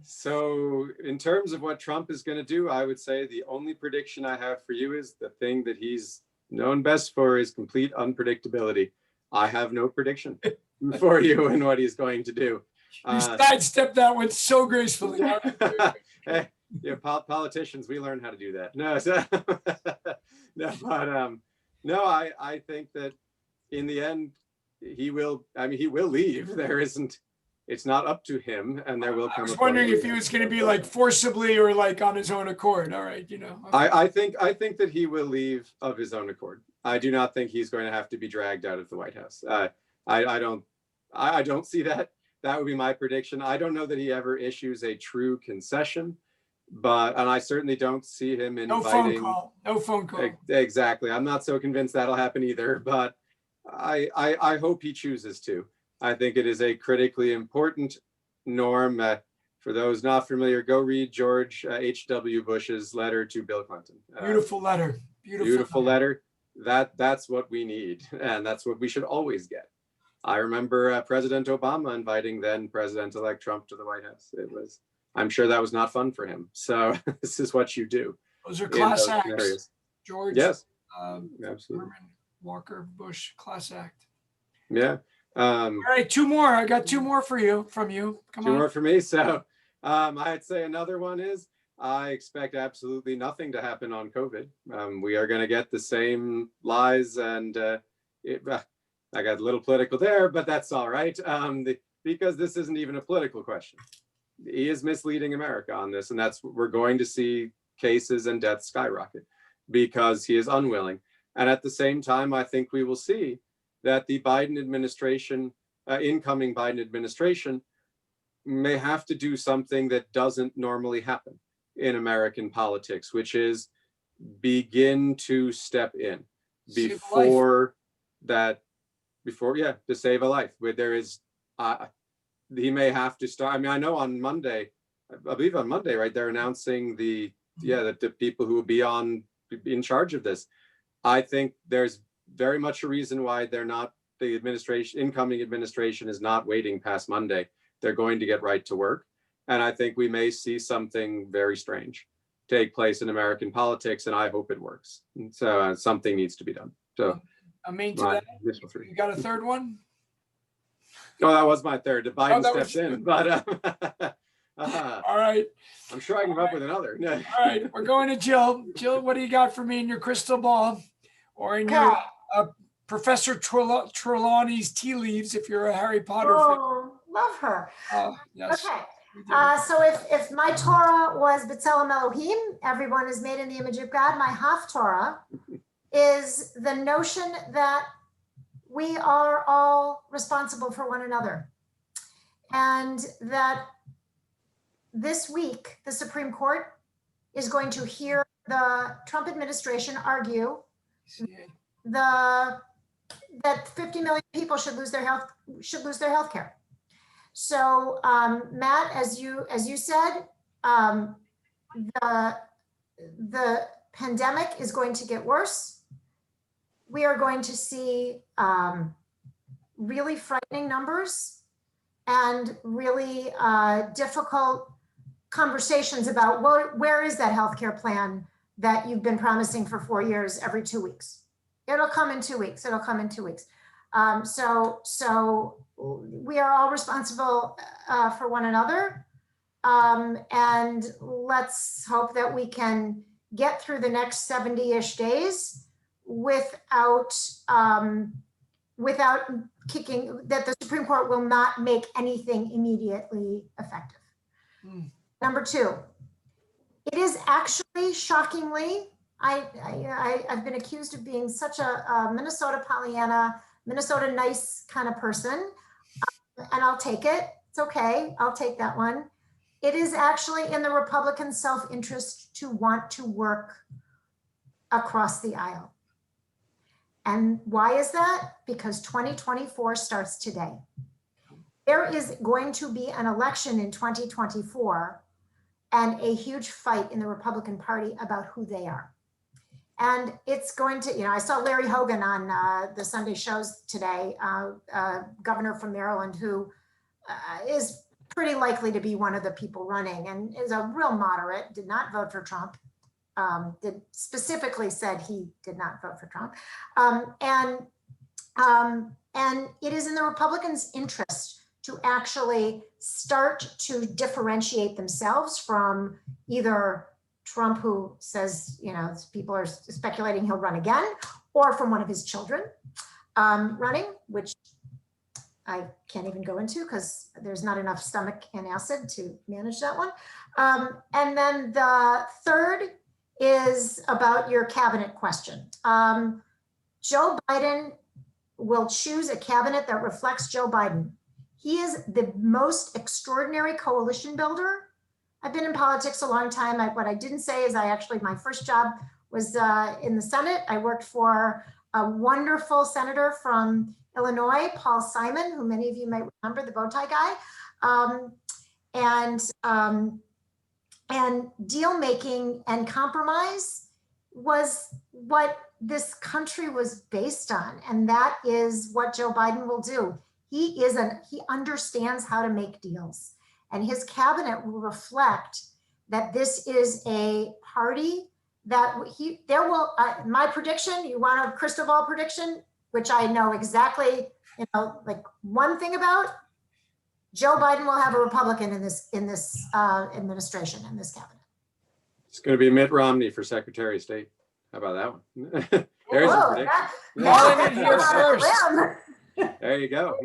So in terms of what Trump is going to do, I would say the only prediction I have for you is the thing that he's known best for is complete unpredictability. I have no prediction for you and what he's going to do. You sidestepped that one so gracefully. Hey, yeah, politicians, we learn how to do that. No, so, no, but no, I think that in the end, he will leave. There isn't, it's not up to him, and there will come. I was wondering if he was going to be like forcibly or like on his own accord. All right, you know. Okay. I think that he will leave of his own accord. I do not think he's going to have to be dragged out of the White House. I don't see that. That would be my prediction. I don't know that he ever issues a true concession, and I certainly don't see him inviting. No phone call. Exactly. I'm not so convinced that'll happen either, but I hope he chooses to. I think it is a critically important norm. For those not familiar, go read George H.W. Bush's letter to Bill Clinton. Beautiful letter. Beautiful letter. That's what we need, and that's what we should always get. I remember President Obama inviting then President-elect Trump to the White House. I'm sure that was not fun for him. So this is what you do. Those are class acts. Scenarios. George. Yes. Absolutely. Herman Walker Bush class act. Yeah. All right, two more. I got two more from you. Come on. Two more for me. So I'd say another one is I expect absolutely nothing to happen on COVID. We are going to get the same lies, and I got a little political there, but that's all right, because this isn't even a political question. He is misleading America on this, and we're going to see cases and deaths skyrocket because he is unwilling. And at the same time, I think we will see that the Biden administration, incoming Biden administration, may have to do something that doesn't normally happen in American politics, which is begin to step in to save a life. Where there is, he may have to start. I mean, I know on Monday, I believe on Monday, right? They're announcing the people who will be in charge of this. I think there's very much a reason why the incoming administration is not waiting past Monday. They're going to get right to work. And I think we may see something very strange take place in American politics, and I hope it works. And so something needs to be done. So I'm into that. You got a third one? Oh, that was my third. Biden steps in, but all right. I'm sure I can come up with another. All right, we're going to Jill. Jill, what do you got for me in your crystal ball, or in your Professor Trelawney's tea leaves, if you're a Harry Potter fan? Oh, love her. Yes. Okay. So if my Torah was B'Tselem Elohim, everyone is made in the image of God, my Haftarah is the notion that we are all responsible for one another. And that this week, the Supreme Court is going to hear the Trump administration argue that 50 million people should lose their health care. So Matt, as you said, the pandemic is going to get worse. We are going to see really frightening numbers and really difficult conversations about where is that healthcare plan that you've been promising for 4 years every 2 weeks. It'll come in 2 weeks. So we are all responsible for one another. And let's hope that we can get through the next 70-ish days without kicking, that the Supreme Court will not make anything immediately effective. Number two, it is actually shockingly, I've been accused of being such a Minnesota Pollyanna, Minnesota nice kind of person, and I'll take it. It's okay. I'll take that one. It is actually in the Republican self-interest to want to work across the aisle. And why is that? Because 2024 starts today. There is going to be an election in 2024 and a huge fight in the Republican Party about who they are. And it's going to, I saw Larry Hogan on the Sunday shows today, governor from Maryland, who is pretty likely to be one of the people running, and is a real moderate, did not vote for Trump. Did specifically said he did not vote for Trump. And it is in the Republicans' interest to actually start to differentiate themselves from either Trump, who says, people are speculating he'll run again, or from one of his children running, which I can't even go into because there's not enough stomach and acid to manage that one. And then the third is about your cabinet question. Joe Biden will choose a cabinet that reflects Joe Biden. He is the most extraordinary coalition builder. I've been in politics a long time. What I didn't say is my first job was in the Senate. I worked for a wonderful senator from Illinois, Paul Simon, who many of you might remember, the bow tie guy. And deal making and compromise was what this country was based on. And that is what Joe Biden will do. He understands how to make deals. And his cabinet will reflect that this is a party that my prediction, you want a crystal ball prediction, which I know exactly, like one thing about, Joe Biden will have a Republican in this administration, in this cabinet. It's going to be Mitt Romney for Secretary of State. How about that one? There's a prediction. Calling it here first. There you go.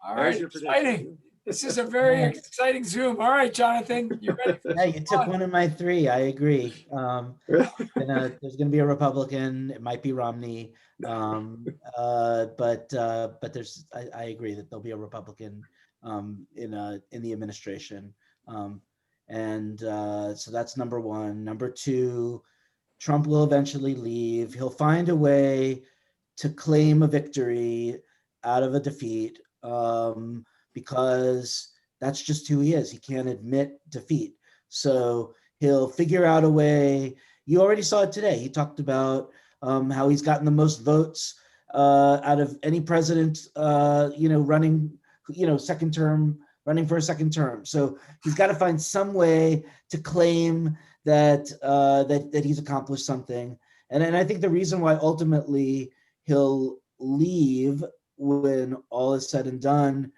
All right, exciting. This is a very exciting Zoom. All right, Jonathan, you ready? Yeah, you took one of my three. I agree. There's going to be a Republican. It might be Romney, but I agree that there'll be a Republican in the administration, and so that's number one. Number two, Trump will eventually leave. He'll find a way to claim a victory out of a defeat. Because that's just who he is. He can't admit defeat. So he'll figure out a way. You already saw it today. He talked about how he's gotten the most votes out of any president, running, second term, running for a second term. So he's got to find some way to claim that that he's accomplished something. And I think the reason why ultimately he'll leave when all is said and done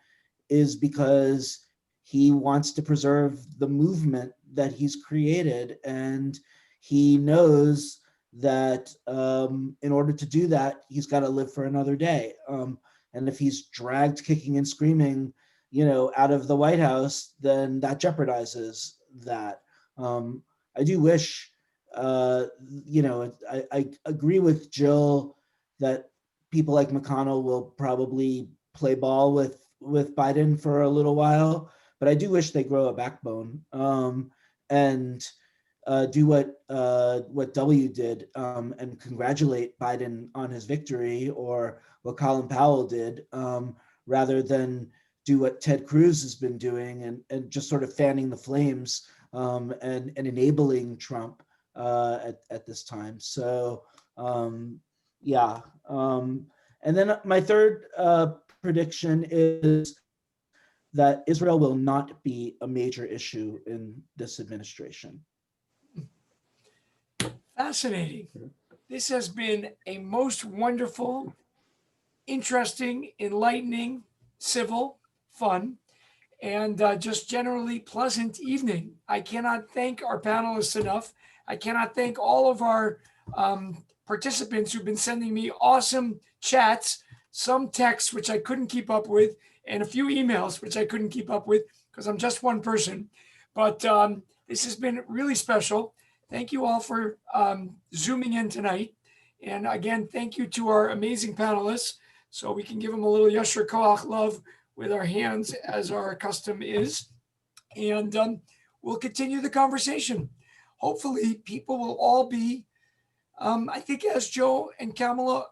is because he wants to preserve the movement that he's created. And he knows that in order to do that, he's got to live for another day. And if he's dragged kicking and screaming, out of the White House, then that jeopardizes that. I do wish, I agree with Jill that people like McConnell will probably play ball with Biden for a little while, but I do wish they grow a backbone and do what W did and congratulate Biden on his victory, or what Colin Powell did, rather than do what Ted Cruz has been doing and just sort of fanning the flames and enabling Trump at this time. So yeah. And then my third prediction is that Israel will not be a major issue in this administration. Fascinating. This has been a most wonderful, interesting, enlightening, civil, fun, and just generally pleasant evening. I cannot thank our panelists enough. I cannot thank all of our participants who've been sending me awesome chats, some texts which I couldn't keep up with, and a few emails which I couldn't keep up with because I'm just one person. But this has been really special. Thank you all for Zooming in tonight. And again, thank you to our amazing panelists. So we can give them a little Yasher Koach love with our hands, as our custom is. And we'll continue the conversation. Hopefully people will all be, I think as Joe and Kamala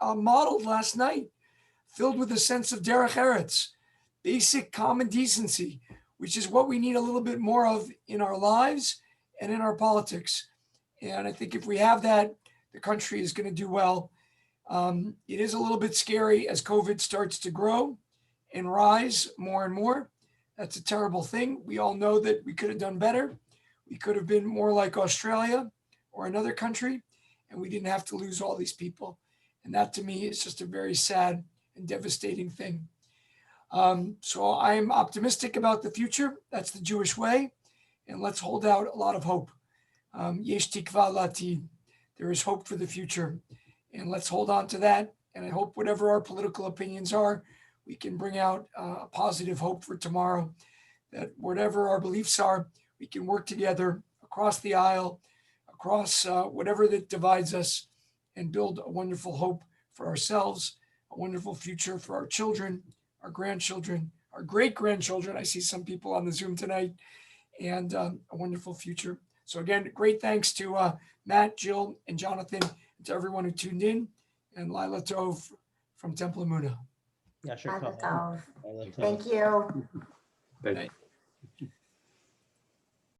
modeled last night, filled with a sense of derech eretz, basic common decency, which is what we need a little bit more of in our lives and in our politics. And I think if we have that, the country is going to do well. It is a little bit scary as COVID starts to grow and rise more and more. That's a terrible thing. We all know that we could have done better. We could have been more like Australia or another country, and we didn't have to lose all these people. And that to me is just a very sad and devastating thing. So I'm optimistic about the future. That's the Jewish way. And let's hold out a lot of hope. Yesh tikva latid. There is hope for the future. And let's hold on to that. And I hope whatever our political opinions are, we can bring out a positive hope for tomorrow, that whatever our beliefs are, we can work together across the aisle, across whatever that divides us, and build a wonderful hope for ourselves, a wonderful future for our children, our grandchildren, our great-grandchildren. I see some people on the Zoom tonight, and a wonderful future. So again, great thanks to Matt, Jill, and Jonathan, and to everyone who tuned in, and Lila Tov from Temple Emunah. Thank you. Thank you.